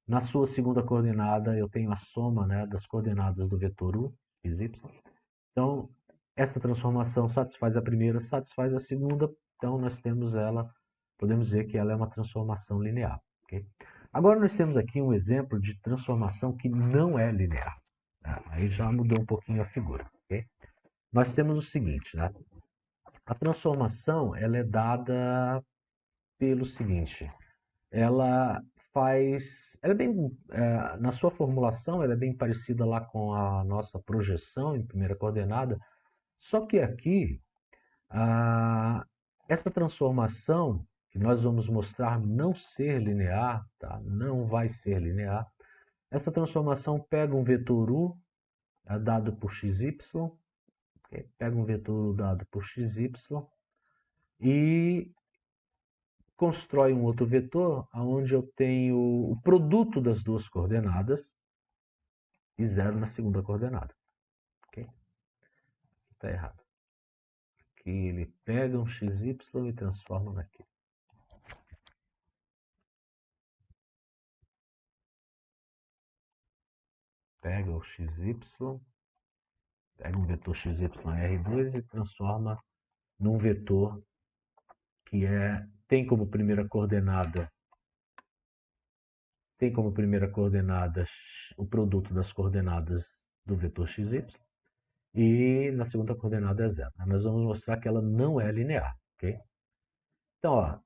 na sua segunda coordenada eu tenho a soma, né, das coordenadas do vetor u, xy. Então essa transformação satisfaz a primeira, satisfaz a segunda, então nós temos ela, podemos dizer que ela é uma transformação linear. Okay? Agora nós temos aqui um exemplo de transformação que não é linear. Né? Aí já mudou um pouquinho a figura. Okay? Nós temos o seguinte, né? A transformação ela é dada pelo seguinte, ela ela é bem, na sua formulação, ela é bem parecida lá com a nossa projeção em primeira coordenada, só que aqui, essa transformação, que nós vamos mostrar não ser linear, tá? Não vai ser linear, essa transformação pega um vetor u dado por xy, okay? Pega um vetor u dado por xy e constrói um outro vetor onde eu tenho o produto das duas coordenadas e zero na segunda coordenada. Ok? Está errado. Aqui ele pega um xy e transforma naquilo. Pega o xy, pega um vetor xy R2 e transforma num vetor que tem como primeira coordenada o produto das coordenadas do vetor xy e na segunda coordenada é zero. Nós vamos mostrar que ela não é linear. Okay? Então, ó,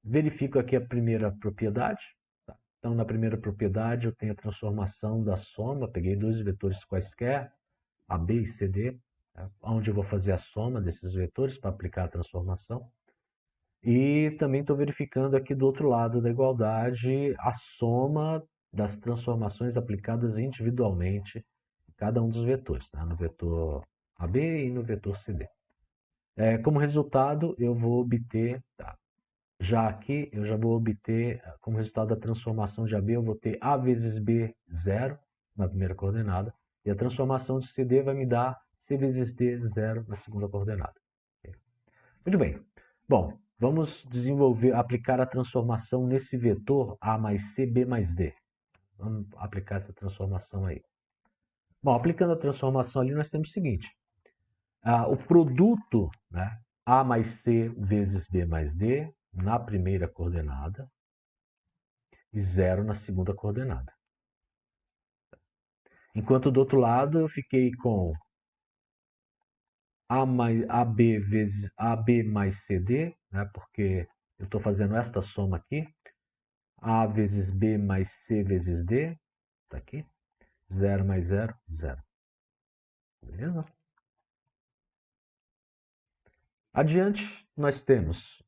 verifico aqui a primeira propriedade. Tá? Então, na primeira propriedade, eu tenho a transformação da soma. Peguei dois vetores quaisquer, AB e CD, tá? Onde eu vou fazer a soma desses vetores para aplicar a transformação. E também estou verificando aqui do outro lado da igualdade a soma das transformações aplicadas individualmente em cada um dos vetores, tá? No vetor AB e no vetor CD. Como resultado, eu vou obter, tá? Já aqui, eu já vou obter, como resultado da transformação de AB, eu vou ter A vezes B, zero, na primeira coordenada, e a transformação de CD vai me dar C vezes D, zero, na segunda coordenada. Muito bem. Bom, vamos aplicar a transformação nesse vetor A mais C, B mais D. Vamos aplicar essa transformação aí. Bom, aplicando a transformação ali, nós temos o seguinte. O produto, né, A mais C vezes B mais D, na primeira coordenada, e zero na segunda coordenada. Enquanto do outro lado, eu fiquei com AB vezes AB mais CD, né, porque eu estou fazendo esta soma aqui. A vezes B mais C vezes D, está aqui. 0 mais 0, 0. Beleza? Adiante, nós temos,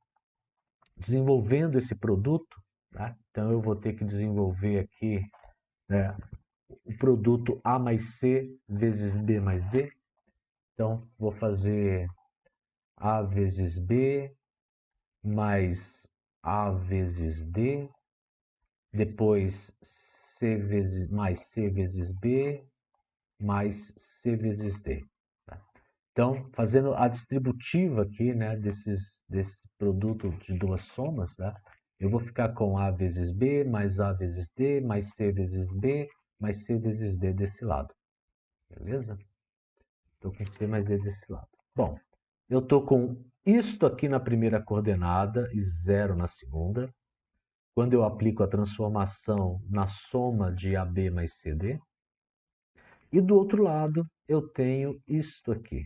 desenvolvendo esse produto, tá? Então eu vou ter que desenvolver aqui, né, o produto A mais C vezes B mais D. Então, vou fazer A vezes B mais A vezes D depois C vezes, mais C vezes B, mais C vezes D. Tá? Então, fazendo a distributiva aqui, né, desse produto de duas somas, tá? Eu vou ficar com A vezes B, mais A vezes D, mais C vezes B, mais C vezes D desse lado. Beleza? Estou com C mais D desse lado. Bom, eu estou com isto aqui na primeira coordenada e 0 na segunda. Quando eu aplico a transformação na soma de AB mais CD. E do outro lado, eu tenho isto aqui.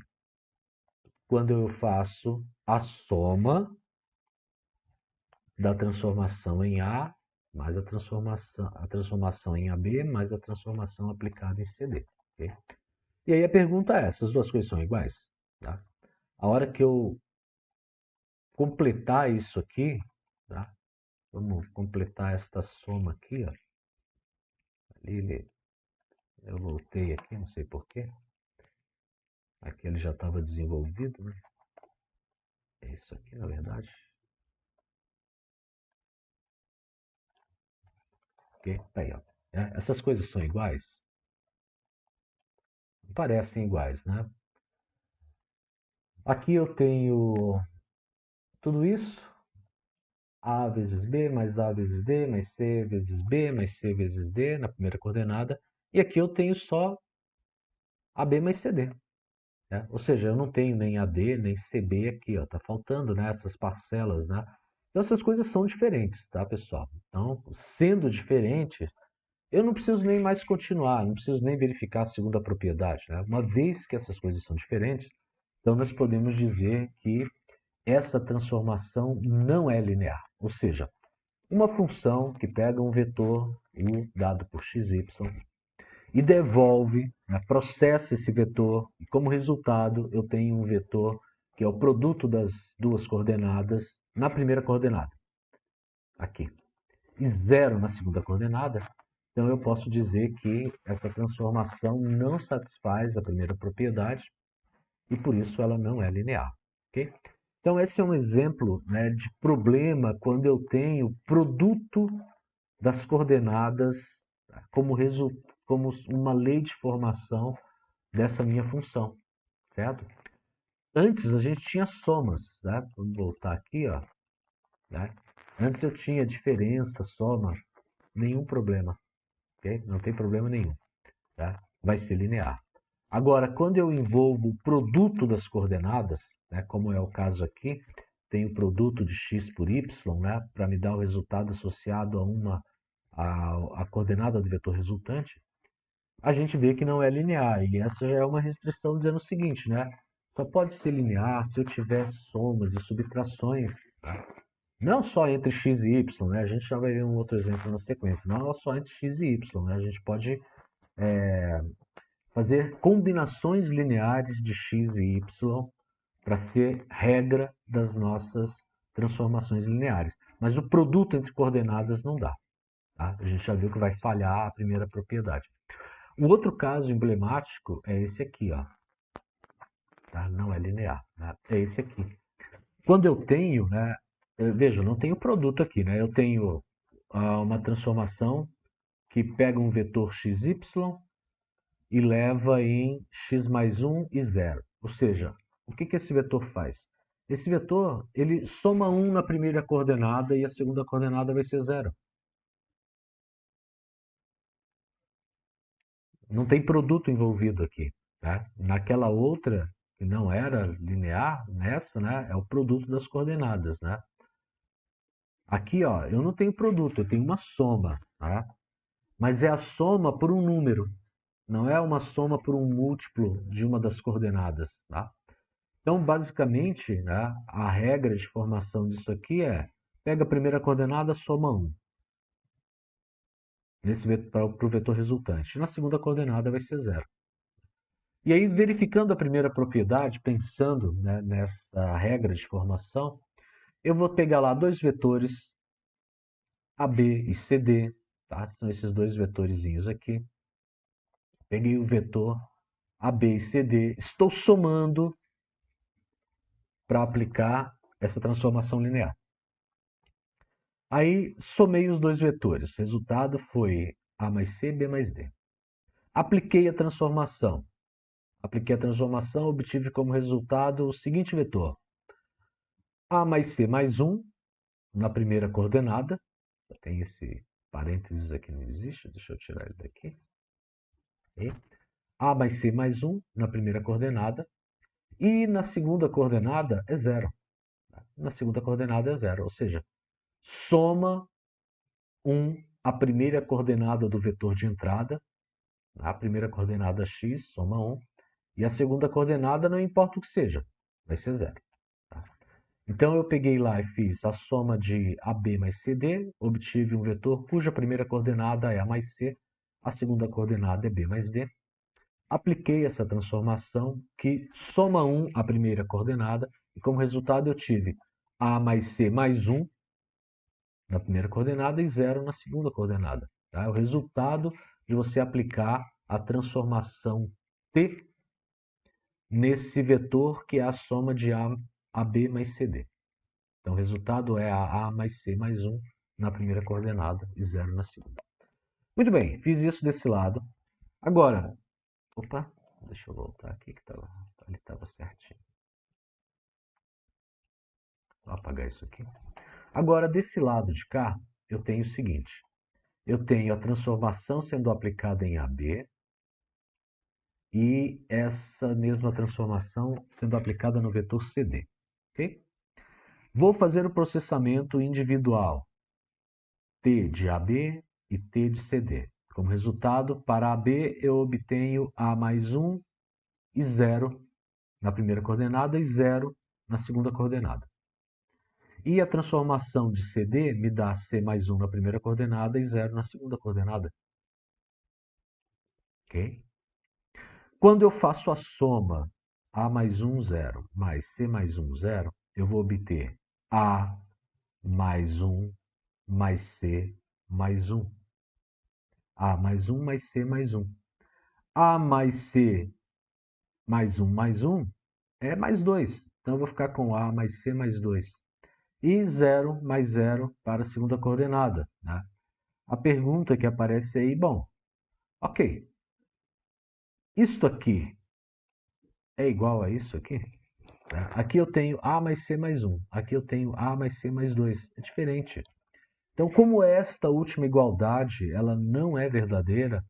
Quando eu faço a soma da transformação em A, mais a transformação em AB, mais a transformação aplicada em CD. Okay? E aí a pergunta é, essas duas coisas são iguais? Tá? A hora que eu completar isso aqui, tá? Vamos completar esta soma aqui, ó. Ali eu voltei aqui, não sei porquê. Aqui ele já estava desenvolvido, né? É isso aqui, na verdade. Ok? Tá aí, ó. Essas coisas são iguais? Parecem iguais, né? Aqui eu tenho tudo isso. A vezes B, mais A vezes D, mais C vezes B, mais C vezes D, na primeira coordenada. E aqui eu tenho só AB mais CD. Né? Ou seja, eu não tenho nem AD, nem CB aqui, ó. Tá faltando, né, essas parcelas, né? Então essas coisas são diferentes, tá, pessoal? Então, sendo diferentes, eu não preciso nem mais continuar, não preciso nem verificar a segunda propriedade, né? Uma vez que essas coisas são diferentes, então nós podemos dizer que essa transformação não é linear. Ou seja, uma função que pega um vetor u dado por xy e devolve, né, processa esse vetor, e como resultado eu tenho um vetor que é o produto das duas coordenadas na primeira coordenada, aqui, e 0 na segunda coordenada. Então eu posso dizer que essa transformação não satisfaz a primeira propriedade e por isso ela não é linear. Okay? Então esse é um exemplo, né, de problema quando eu tenho produto das coordenadas como, como uma lei de formação dessa minha função, certo? Antes a gente tinha somas, né? Vamos voltar aqui, ó. Né? Antes eu tinha diferença, soma, nenhum problema, ok? Não tem problema nenhum, tá? Vai ser linear. Agora, quando eu envolvo o produto das coordenadas, né, como é o caso aqui, tem o produto de x por y, né, para me dar o resultado associado a coordenada do vetor resultante, a gente vê que não é linear. E essa já é uma restrição dizendo o seguinte, né? Só pode ser linear se eu tiver somas e subtrações, tá? Não só entre x e y, né? A gente já vai ver um outro exemplo na sequência. Não só entre x e y, né? A gente pode fazer combinações lineares de x e y para ser regra das nossas transformações lineares. Mas o produto entre coordenadas não dá. Tá? A gente já viu que vai falhar a primeira propriedade. O outro caso emblemático é esse aqui, ó. Tá? Não é linear, né? É esse aqui. Quando eu tenho, né? Veja, eu não tenho produto aqui, né? Eu tenho uma transformação que pega um vetor xy e leva em x mais 1 e 0. Ou seja, o que esse vetor faz? Esse vetor, ele soma 1 na primeira coordenada e a segunda coordenada vai ser 0. Não tem produto envolvido aqui. Tá? Naquela outra, que não era linear, nessa, né, é o produto das coordenadas. Né? Aqui, ó, eu não tenho produto, eu tenho uma soma. Tá? Mas é a soma por um número. Não é uma soma por um múltiplo de uma das coordenadas. Tá? Então, basicamente, né, a regra de formação disso aqui é pega a primeira coordenada, soma 1. Para o vetor resultante. Na segunda coordenada vai ser 0. E aí, verificando a primeira propriedade, pensando, né, nessa regra de formação, eu vou pegar lá dois vetores, AB e CD, tá? São esses dois vetorzinhos aqui. Peguei o vetor AB e CD, estou somando para aplicar essa transformação linear. Aí somei os dois vetores. O resultado foi A mais C, B mais D. Apliquei a transformação. Obtive como resultado o seguinte vetor. A mais C mais 1 na primeira coordenada. Tem esse parênteses aqui, não existe. Deixa eu tirar ele daqui. Okay. A mais C mais 1 na primeira coordenada. E na segunda coordenada é 0. Na segunda coordenada é 0. Ou seja, soma 1 a primeira coordenada do vetor de entrada. A primeira coordenada x, soma 1. E a segunda coordenada, não importa o que seja, vai ser 0. Tá? Então, eu peguei lá e fiz a soma de AB mais CD, obtive um vetor cuja primeira coordenada é A mais C, a segunda coordenada é B mais D. Apliquei essa transformação que soma 1 à primeira coordenada, e como resultado eu tive A mais C mais 1 na primeira coordenada e 0 na segunda coordenada. Tá? É o resultado de você aplicar a transformação T nesse vetor que é a soma de AB mais CD. Então, o resultado é A mais C mais 1 na primeira coordenada e 0 na segunda. Muito bem, fiz isso desse lado. Agora, opa, deixa eu voltar aqui que ali estava certinho. Vou apagar isso aqui. Agora, desse lado de cá, eu tenho o seguinte. Eu tenho a transformação sendo aplicada em AB e essa mesma transformação sendo aplicada no vetor CD. Ok? Vou fazer o processamento individual T de AB e T de CD. Como resultado, para AB eu obtenho A mais 1 e 0 na primeira coordenada e 0 na segunda coordenada. E a transformação de CD me dá C mais 1 na primeira coordenada e 0 na segunda coordenada. Ok? Quando eu faço a soma A mais 1, 0, mais C mais 1, 0, eu vou obter A mais 1 mais C mais 1. A mais 1 mais C mais 1. A mais C mais 1 é mais 2. Então, eu vou ficar com A mais C mais 2. E 0 mais 0 para a segunda coordenada. Né? A pergunta que aparece aí, bom, ok, isto aqui é igual a isso aqui? Aqui eu tenho A mais C mais 1. Aqui eu tenho A mais C mais 2. É diferente. Então, como esta última igualdade ela não é verdadeira,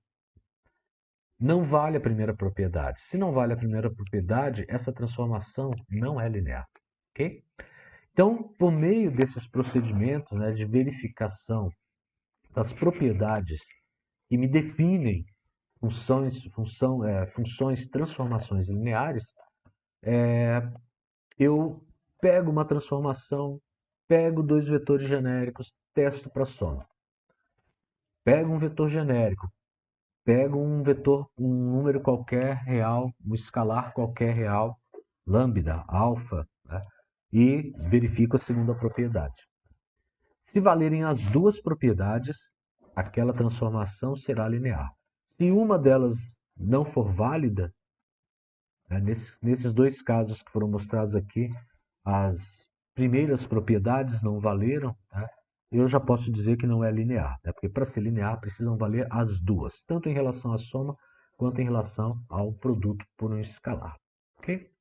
não vale a primeira propriedade. Se não vale a primeira propriedade, essa transformação não é linear. Ok? Então, por meio desses procedimentos, né, de verificação das propriedades que me definem funções, transformações lineares, eu pego uma transformação, pego dois vetores genéricos, testo para soma. Pego um vetor genérico, pego um vetor, um número qualquer real, um escalar qualquer real, lambda, alfa, né, e verifico a segunda propriedade. Se valerem as duas propriedades, aquela transformação será linear. Se uma delas não for válida, né, nesses dois casos que foram mostrados aqui, as primeiras propriedades não valeram, né, eu já posso dizer que não é linear, né, porque para ser linear precisam valer as duas, tanto em relação à soma quanto em relação ao produto por um escalar. Ok?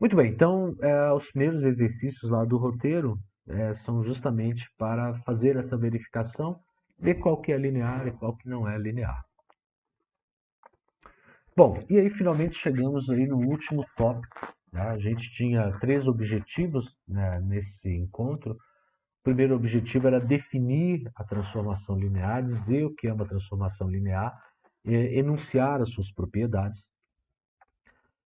Muito bem, então os primeiros exercícios lá do roteiro são justamente para fazer essa verificação, ver qual que é linear e qual que não é linear. Bom, e aí finalmente chegamos aí no último tópico. Né? A gente tinha 3 objetivos, né, nesse encontro. O primeiro objetivo era definir a transformação linear, dizer o que é uma transformação linear, enunciar as suas propriedades.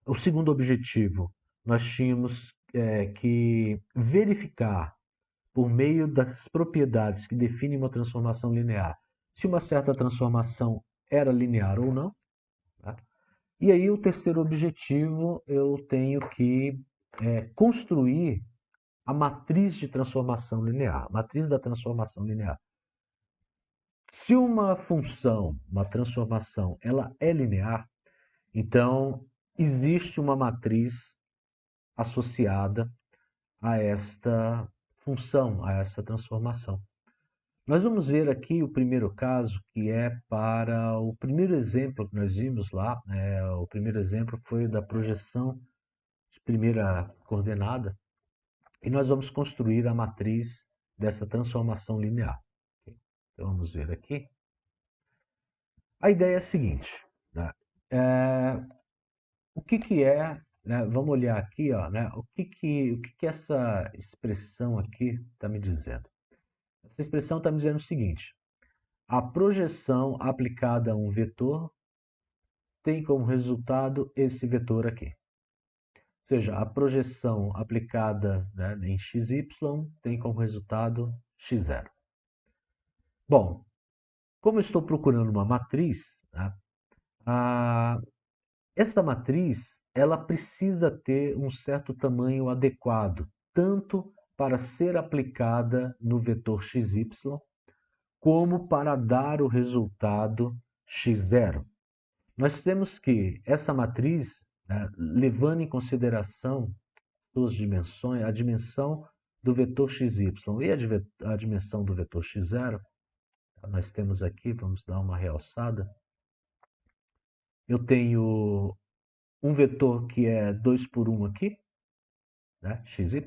O segundo objetivo, nós tínhamos que verificar, por meio das propriedades que definem uma transformação linear, se uma certa transformação era linear ou não. Tá? E aí, o terceiro objetivo, eu tenho que construir a matriz de transformação linear, matriz da transformação linear. Se uma função, uma transformação, ela é linear, então existe uma matriz associada a esta função, a essa transformação. Nós vamos ver aqui o primeiro caso, que é para o primeiro exemplo que nós vimos lá. O primeiro exemplo foi da projeção de primeira coordenada, e nós vamos construir a matriz dessa transformação linear. Então vamos ver aqui. A ideia é a seguinte, né? O que é, né? Vamos olhar aqui, ó, né? O que essa expressão aqui está me dizendo? Essa expressão está me dizendo o seguinte: a projeção aplicada a um vetor tem como resultado esse vetor aqui. Ou seja, a projeção aplicada, né, em xy tem como resultado x0. Bom, como eu estou procurando uma matriz, né, essa matriz ela precisa ter um certo tamanho adequado, tanto para ser aplicada no vetor xy, como para dar o resultado x0. Nós temos que essa matriz, né, levando em consideração suas dimensões, a dimensão do vetor xy e a dimensão do vetor x0, nós temos aqui, vamos dar uma realçada, eu tenho um vetor que é 2 por 1 aqui, né, xy,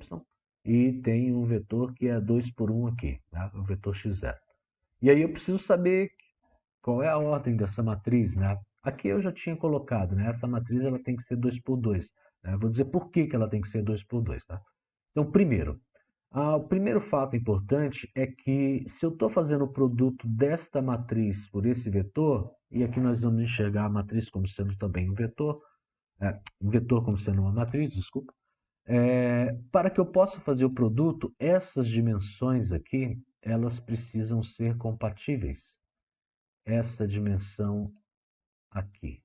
e tenho um vetor que é 2 por 1 aqui, né, o vetor x0. E aí eu preciso saber qual é a ordem dessa matriz, né? Aqui eu já tinha colocado, né? Essa matriz ela tem que ser 2 por 2. Né? Vou dizer por que ela tem que ser 2 por 2. Tá? Então, primeiro, o primeiro fato importante é que se eu estou fazendo o produto desta matriz por esse vetor, e aqui nós vamos enxergar a matriz como sendo também um vetor como sendo uma matriz, desculpa, para que eu possa fazer o produto, essas dimensões aqui, elas precisam ser compatíveis. Essa dimensão aqui,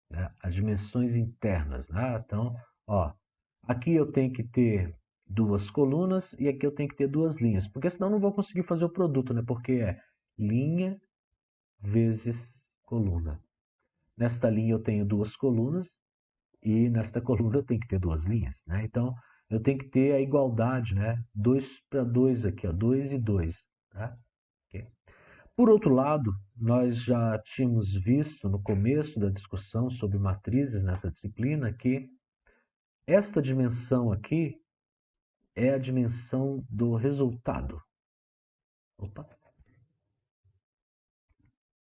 né? As dimensões internas, né? Então, ó, aqui eu tenho que ter duas colunas e aqui eu tenho que ter duas linhas, porque senão eu não vou conseguir fazer o produto, né? Porque é linha vezes coluna. Nesta linha eu tenho duas colunas e nesta coluna eu tenho que ter duas linhas, né? Então, eu tenho que ter a igualdade, né? 2 para 2 aqui, ó, 2 e 2, tá? Ok? Por outro lado, nós já tínhamos visto no começo da discussão sobre matrizes nessa disciplina que esta dimensão aqui é a dimensão do resultado. Opa.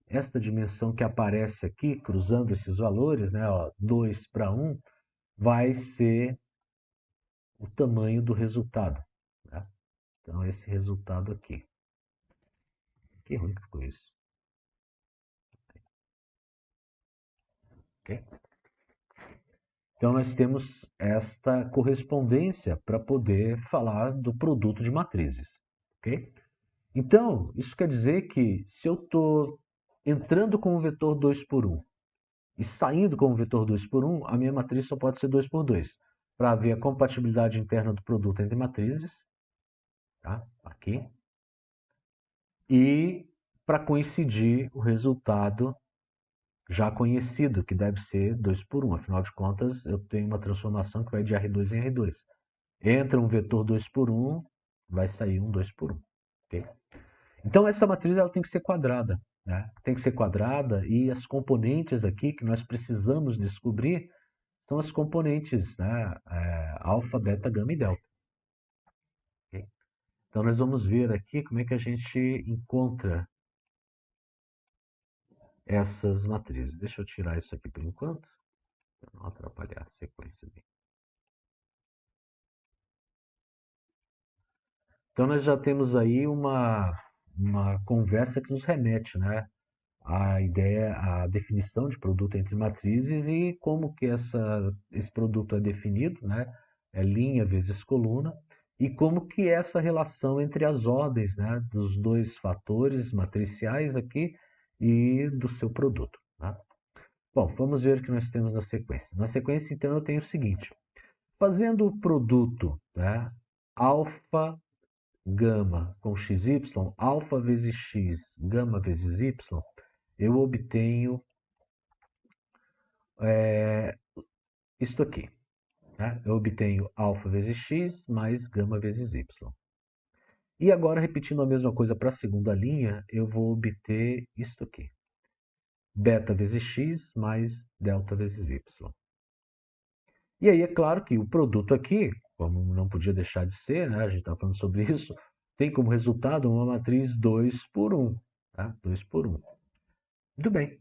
Esta dimensão que aparece aqui, cruzando esses valores, né, ó, 2 para 1, vai ser o tamanho do resultado. Né? Então, esse resultado aqui. Que ruim que ficou isso. Okay? Então, nós temos esta correspondência para poder falar do produto de matrizes. Okay? Então, isso quer dizer que se eu estou entrando com o vetor 2 por 1 e saindo com o vetor 2 por 1, a minha matriz só pode ser 2 por 2, para ver a compatibilidade interna do produto entre matrizes, tá? Aqui, e para coincidir o resultado já conhecido, que deve ser 2 por 1. Afinal de contas, eu tenho uma transformação que vai de R2 em R2. Entra um vetor 2 por 1, vai sair um 2 por 1. Okay? Então, essa matriz ela tem que ser quadrada. Né? Tem que ser quadrada e as componentes aqui que nós precisamos descobrir são as componentes, né? Alfa, beta, gama e delta. Okay? Então, nós vamos ver aqui como é que a gente encontra essas matrizes. Deixa eu tirar isso aqui por enquanto, para não atrapalhar a sequência aqui. Então, nós já temos aí uma conversa que nos remete, né? A ideia, a definição de produto entre matrizes e como que esse produto é definido, né? É linha vezes coluna, e como que é essa relação entre as ordens, né? Dos dois fatores matriciais aqui e do seu produto. Né? Bom, vamos ver o que nós temos na sequência. Na sequência, então, eu tenho o seguinte. Fazendo o produto, né? Alfa gama com xy, alfa vezes x, gama vezes y, eu obtenho isto aqui. Né? Eu obtenho alfa vezes x mais gama vezes y. E agora, repetindo a mesma coisa para a segunda linha, eu vou obter isto aqui. Beta vezes x mais delta vezes y. E aí é claro que o produto aqui, como não podia deixar de ser, né, a gente está falando sobre isso, tem como resultado uma matriz 2 por 1. Tá? 2 por 1. Muito bem.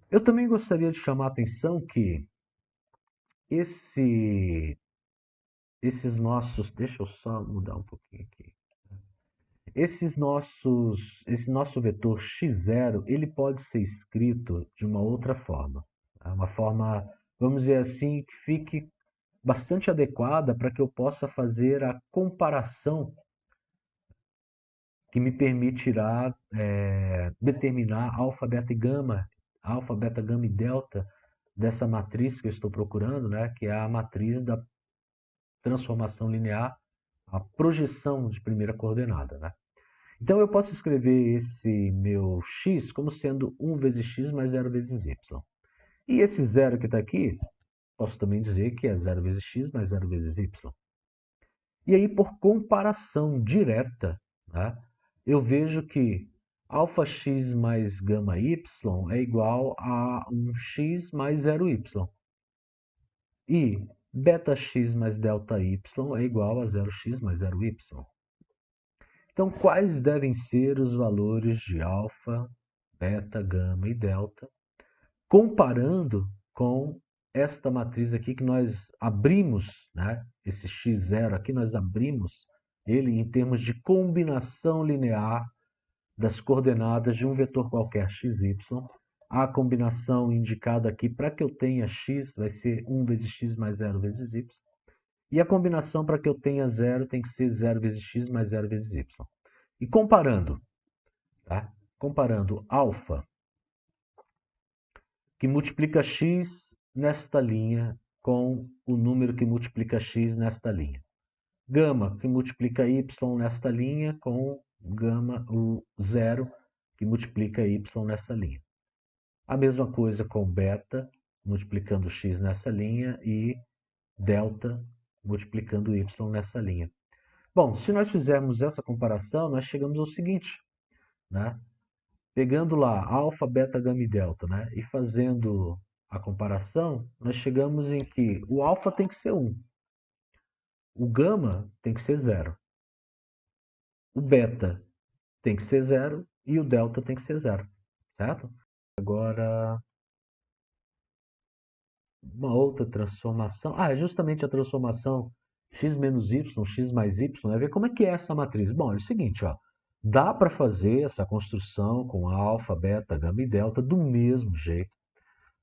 Eu também gostaria de chamar a atenção que esses nossos... Deixa eu só mudar um pouquinho aqui. Esse nosso vetor x0, ele pode ser escrito de uma outra forma. Tá? Uma forma, vamos dizer assim, que fique bastante adequada para que eu possa fazer a comparação que me permitirá determinar alfa, beta e delta dessa matriz que eu estou procurando, né, que é a matriz da transformação linear, a projeção de primeira coordenada. Né? Então eu posso escrever esse meu x como sendo 1 vezes x mais 0 vezes y. E esse zero que está aqui, posso também dizer que é 0 vezes x mais 0 vezes y. E aí, por comparação direta, né, eu vejo que αx mais γy é igual a 1x mais 0y. E betax mais delta-y é igual a 0x mais 0y. Então, quais devem ser os valores de alfa, beta, gama e delta, comparando com esta matriz aqui que nós abrimos, né? Esse x0 aqui nós abrimos ele em termos de combinação linear das coordenadas de um vetor qualquer xy. A combinação indicada aqui para que eu tenha x vai ser 1 vezes x mais 0 vezes y. E a combinação para que eu tenha 0 tem que ser 0 vezes x mais 0 vezes y. E comparando, tá? Comparando alfa, que multiplica x nesta linha com o número que multiplica x nesta linha. Gama, que multiplica y nesta linha com gama, o zero, que multiplica y nessa linha. A mesma coisa com beta, multiplicando x nessa linha, e delta, multiplicando y nessa linha. Bom, se nós fizermos essa comparação, nós chegamos ao seguinte, né? Pegando lá alfa, beta, gama e delta, né? E fazendo a comparação, nós chegamos em que o alfa tem que ser 1, o gama tem que ser 0, o beta tem que ser 0 e o delta tem que ser 0, certo? Agora, uma outra transformação. É justamente a transformação x menos y, x mais y, né? Ver como é que é essa matriz. Bom, é o seguinte, ó. Dá para fazer essa construção com alfa, beta, gama e delta do mesmo jeito,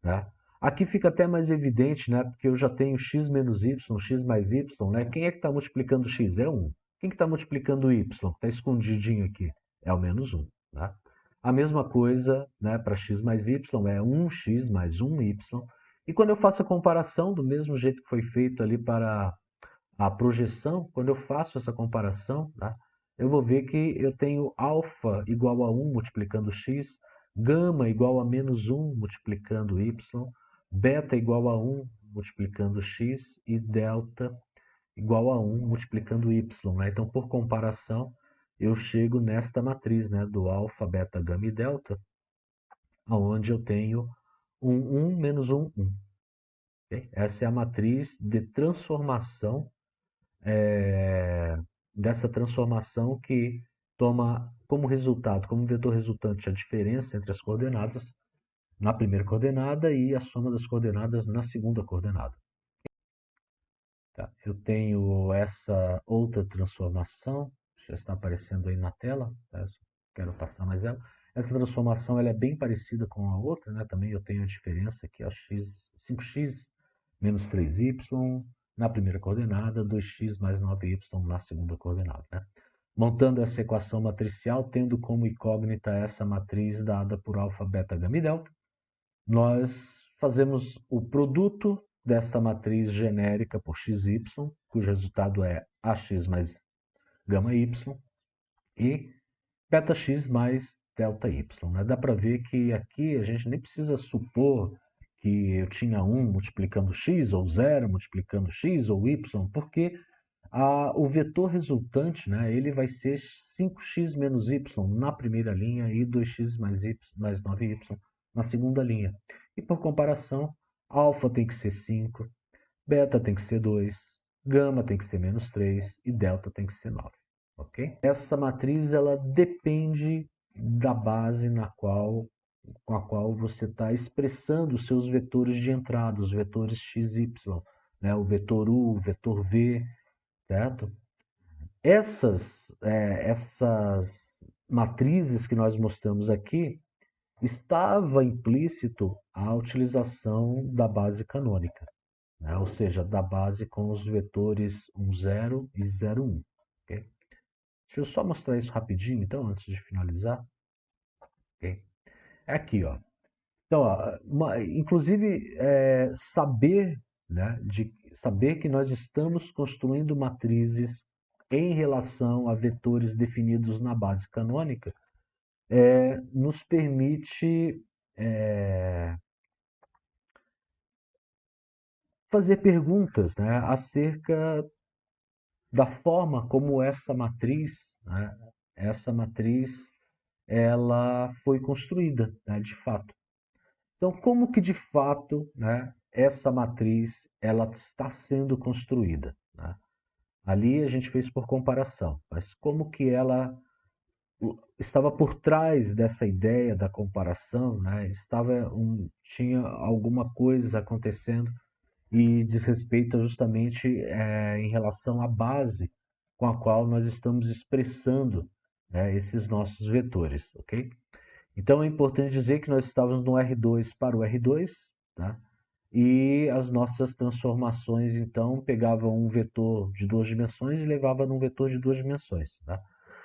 né? Aqui fica até mais evidente, né? Porque eu já tenho x menos y, x mais y, né? Quem é que está multiplicando x? É 1. Quem que está multiplicando y? Está escondidinho aqui. É o menos 1. Né? A mesma coisa, né, para x mais y é 1x mais 1y. E quando eu faço a comparação, do mesmo jeito que foi feito ali para a projeção, quando eu faço essa comparação, tá, eu vou ver que eu tenho alfa igual a 1 multiplicando x, gama igual a menos 1 multiplicando y, beta igual a 1 multiplicando x e delta igual a 1 multiplicando y. Né? Então, por comparação, eu chego nesta matriz, né, do alfa, beta, gama e delta, onde eu tenho 1 menos 1, 1. Okay? Essa é a matriz de transformação, dessa transformação que toma como resultado, como vetor resultante, a diferença entre as coordenadas na primeira coordenada e a soma das coordenadas na segunda coordenada. Tá? Eu tenho essa outra transformação, já está aparecendo aí na tela, tá? Quero passar mais ela. Essa transformação ela é bem parecida com a outra, né? Também eu tenho a diferença aqui, ó, 5x menos 3y na primeira coordenada, 2x mais 9y na segunda coordenada. Né? Montando essa equação matricial, tendo como incógnita essa matriz dada por alfa, beta, gama e delta, nós fazemos o produto desta matriz genérica por xy, cujo resultado é ax mais gama y, e betax mais delta y. Né? Dá para ver que aqui a gente nem precisa supor que eu tinha 1 multiplicando x, ou 0 multiplicando x, ou y, porque O vetor resultante, né, ele vai ser 5x menos y na primeira linha e 2x mais 9y na segunda linha. E por comparação, alfa tem que ser 5, beta tem que ser 2, gama tem que ser menos 3 e delta tem que ser 9. Ok? Essa matriz ela depende da base com a qual você está expressando os seus vetores de entrada, os vetores x, y, né? O vetor u, o vetor v, certo? Essas matrizes que nós mostramos aqui, estava implícito a utilização da base canônica, né? Ou seja, da base com os vetores 1, 0 e 0, 1. Okay? Deixa eu só mostrar isso rapidinho, então, antes de finalizar. Okay? É aqui, ó. Então, ó, inclusive, saber, né, saber que nós estamos construindo matrizes em relação a vetores definidos na base canônica, nos permite fazer perguntas, né, acerca da forma como essa matriz ela foi construída, né, de fato. Então, como que de fato, né, essa matriz ela está sendo construída, né? Ali a gente fez por comparação, mas como que ela estava por trás dessa ideia da comparação, né? Tinha alguma coisa acontecendo e diz respeito justamente em relação à base com a qual nós estamos expressando, né, esses nossos vetores, ok? Então é importante dizer que nós estávamos no R2 para o R2, tá? E as nossas transformações, então, pegavam um vetor de 2 dimensões e levavam num vetor de 2 dimensões, tá?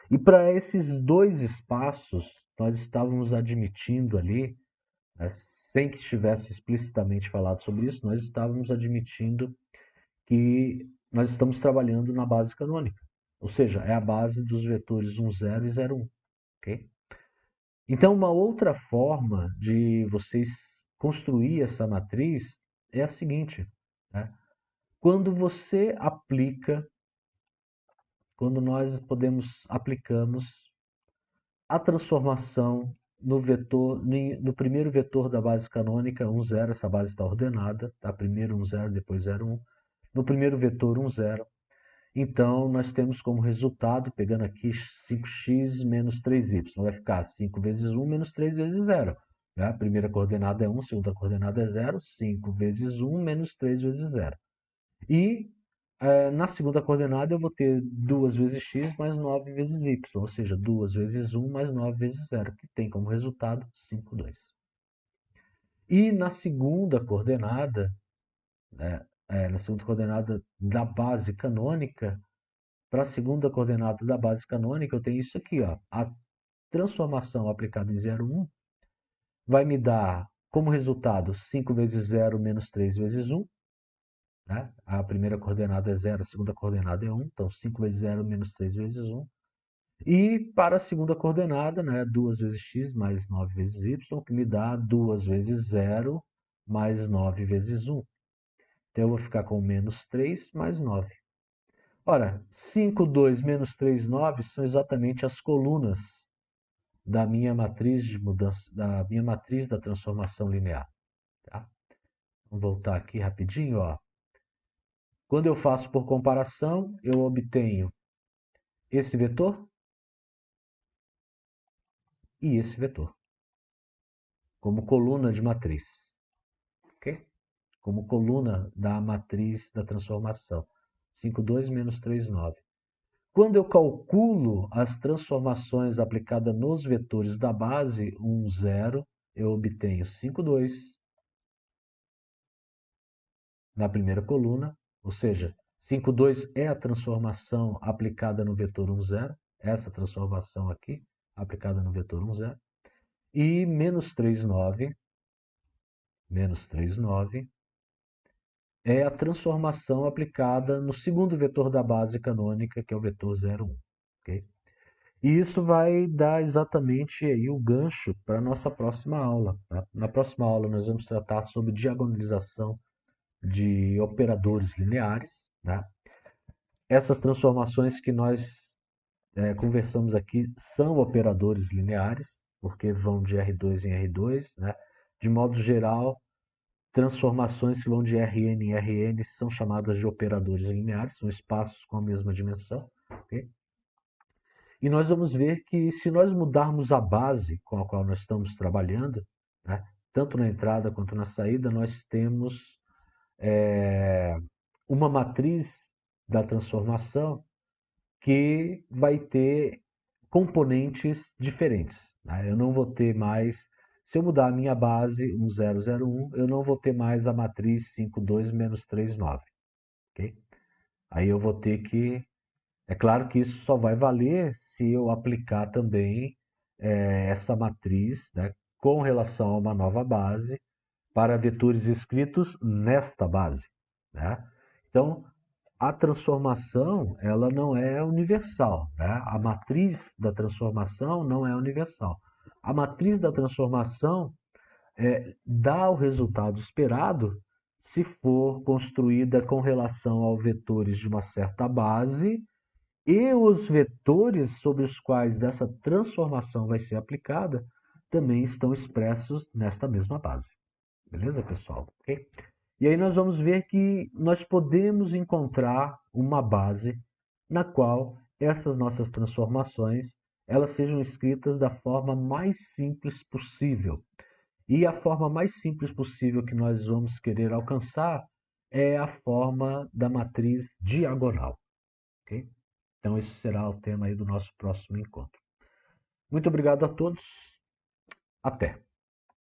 E para esses dois espaços, nós estávamos admitindo ali, né, sem que estivesse explicitamente falado sobre isso, nós estávamos admitindo que nós estamos trabalhando na base canônica. Ou seja, é a base dos vetores 1, 0 e 0, 1. Ok? Então, uma outra forma de vocês construir essa matriz é a seguinte, né? Quando nós aplicamos a transformação no primeiro vetor da base canônica, 1, 0, essa base está ordenada, tá? Primeiro 1, 0, depois 0, 1. No primeiro vetor 1, 0, então nós temos como resultado, pegando aqui 5x menos 3y, vai ficar 5 vezes 1 menos 3 vezes 0. Né? A primeira coordenada é 1, a segunda coordenada é 0, 5 vezes 1 menos 3 vezes 0. E na segunda coordenada eu vou ter 2 vezes x mais 9 vezes y, ou seja, 2 vezes 1 mais 9 vezes 0, que tem como resultado 5, 2. E na segunda coordenada, né, na segunda coordenada da base canônica, para a segunda coordenada da base canônica, eu tenho isso aqui, ó. A transformação aplicada em 0, 1 vai me dar como resultado 5 vezes 0 menos 3 vezes 1. Né? A primeira coordenada é 0, a segunda coordenada é 1. Então, 5 vezes 0 menos 3 vezes 1. E para a segunda coordenada, né, 2 vezes x mais 9 vezes y, que me dá 2 vezes 0 mais 9 vezes 1. Então, eu vou ficar com menos 3 mais 9. Ora, 5, 2 menos 3, 9 são exatamente as colunas da minha matriz de mudança, da minha matriz da transformação linear. Tá? Vamos voltar aqui rapidinho, ó. Quando eu faço por comparação, eu obtenho esse vetor e esse vetor como coluna de matriz, ok? Como coluna da matriz da transformação. 5, 2 menos 3, 9. Quando eu calculo as transformações aplicadas nos vetores da base 1, 0, eu obtenho 5, 2 na primeira coluna, ou seja, 5, 2 é a transformação aplicada no vetor 1, 0, essa transformação aqui, aplicada no vetor 1, 0, e menos 3, 9 é a transformação aplicada no segundo vetor da base canônica, que é o vetor 0, 1. Okay? E isso vai dar exatamente aí o gancho para a nossa próxima aula. Tá? Na próxima aula nós vamos tratar sobre diagonalização de operadores lineares. Tá? Essas transformações que nós conversamos aqui são operadores lineares, porque vão de R2 em R2, né? De modo geral, transformações que vão de Rn em Rn são chamadas de operadores lineares, são espaços com a mesma dimensão. Okay? E nós vamos ver que se nós mudarmos a base com a qual nós estamos trabalhando, né, tanto na entrada quanto na saída, nós temos uma matriz da transformação que vai ter componentes diferentes. Né? Eu não vou ter mais, se eu mudar a minha base 1001, eu não vou ter mais a matriz 52 menos 39. Okay? Aí eu vou ter que. É claro que isso só vai valer se eu aplicar também essa matriz, né, com relação a uma nova base para vetores escritos nesta base. Né? Então, a transformação ela não é universal. Né? A matriz da transformação não é universal. A matriz da transformação dá o resultado esperado se for construída com relação aos vetores de uma certa base e os vetores sobre os quais essa transformação vai ser aplicada também estão expressos nesta mesma base. Beleza, pessoal? Okay? E aí nós vamos ver que nós podemos encontrar uma base na qual essas nossas transformações elas sejam escritas da forma mais simples possível. E a forma mais simples possível que nós vamos querer alcançar é a forma da matriz diagonal. Okay? Então esse será o tema aí do nosso próximo encontro. Muito obrigado a todos. Até!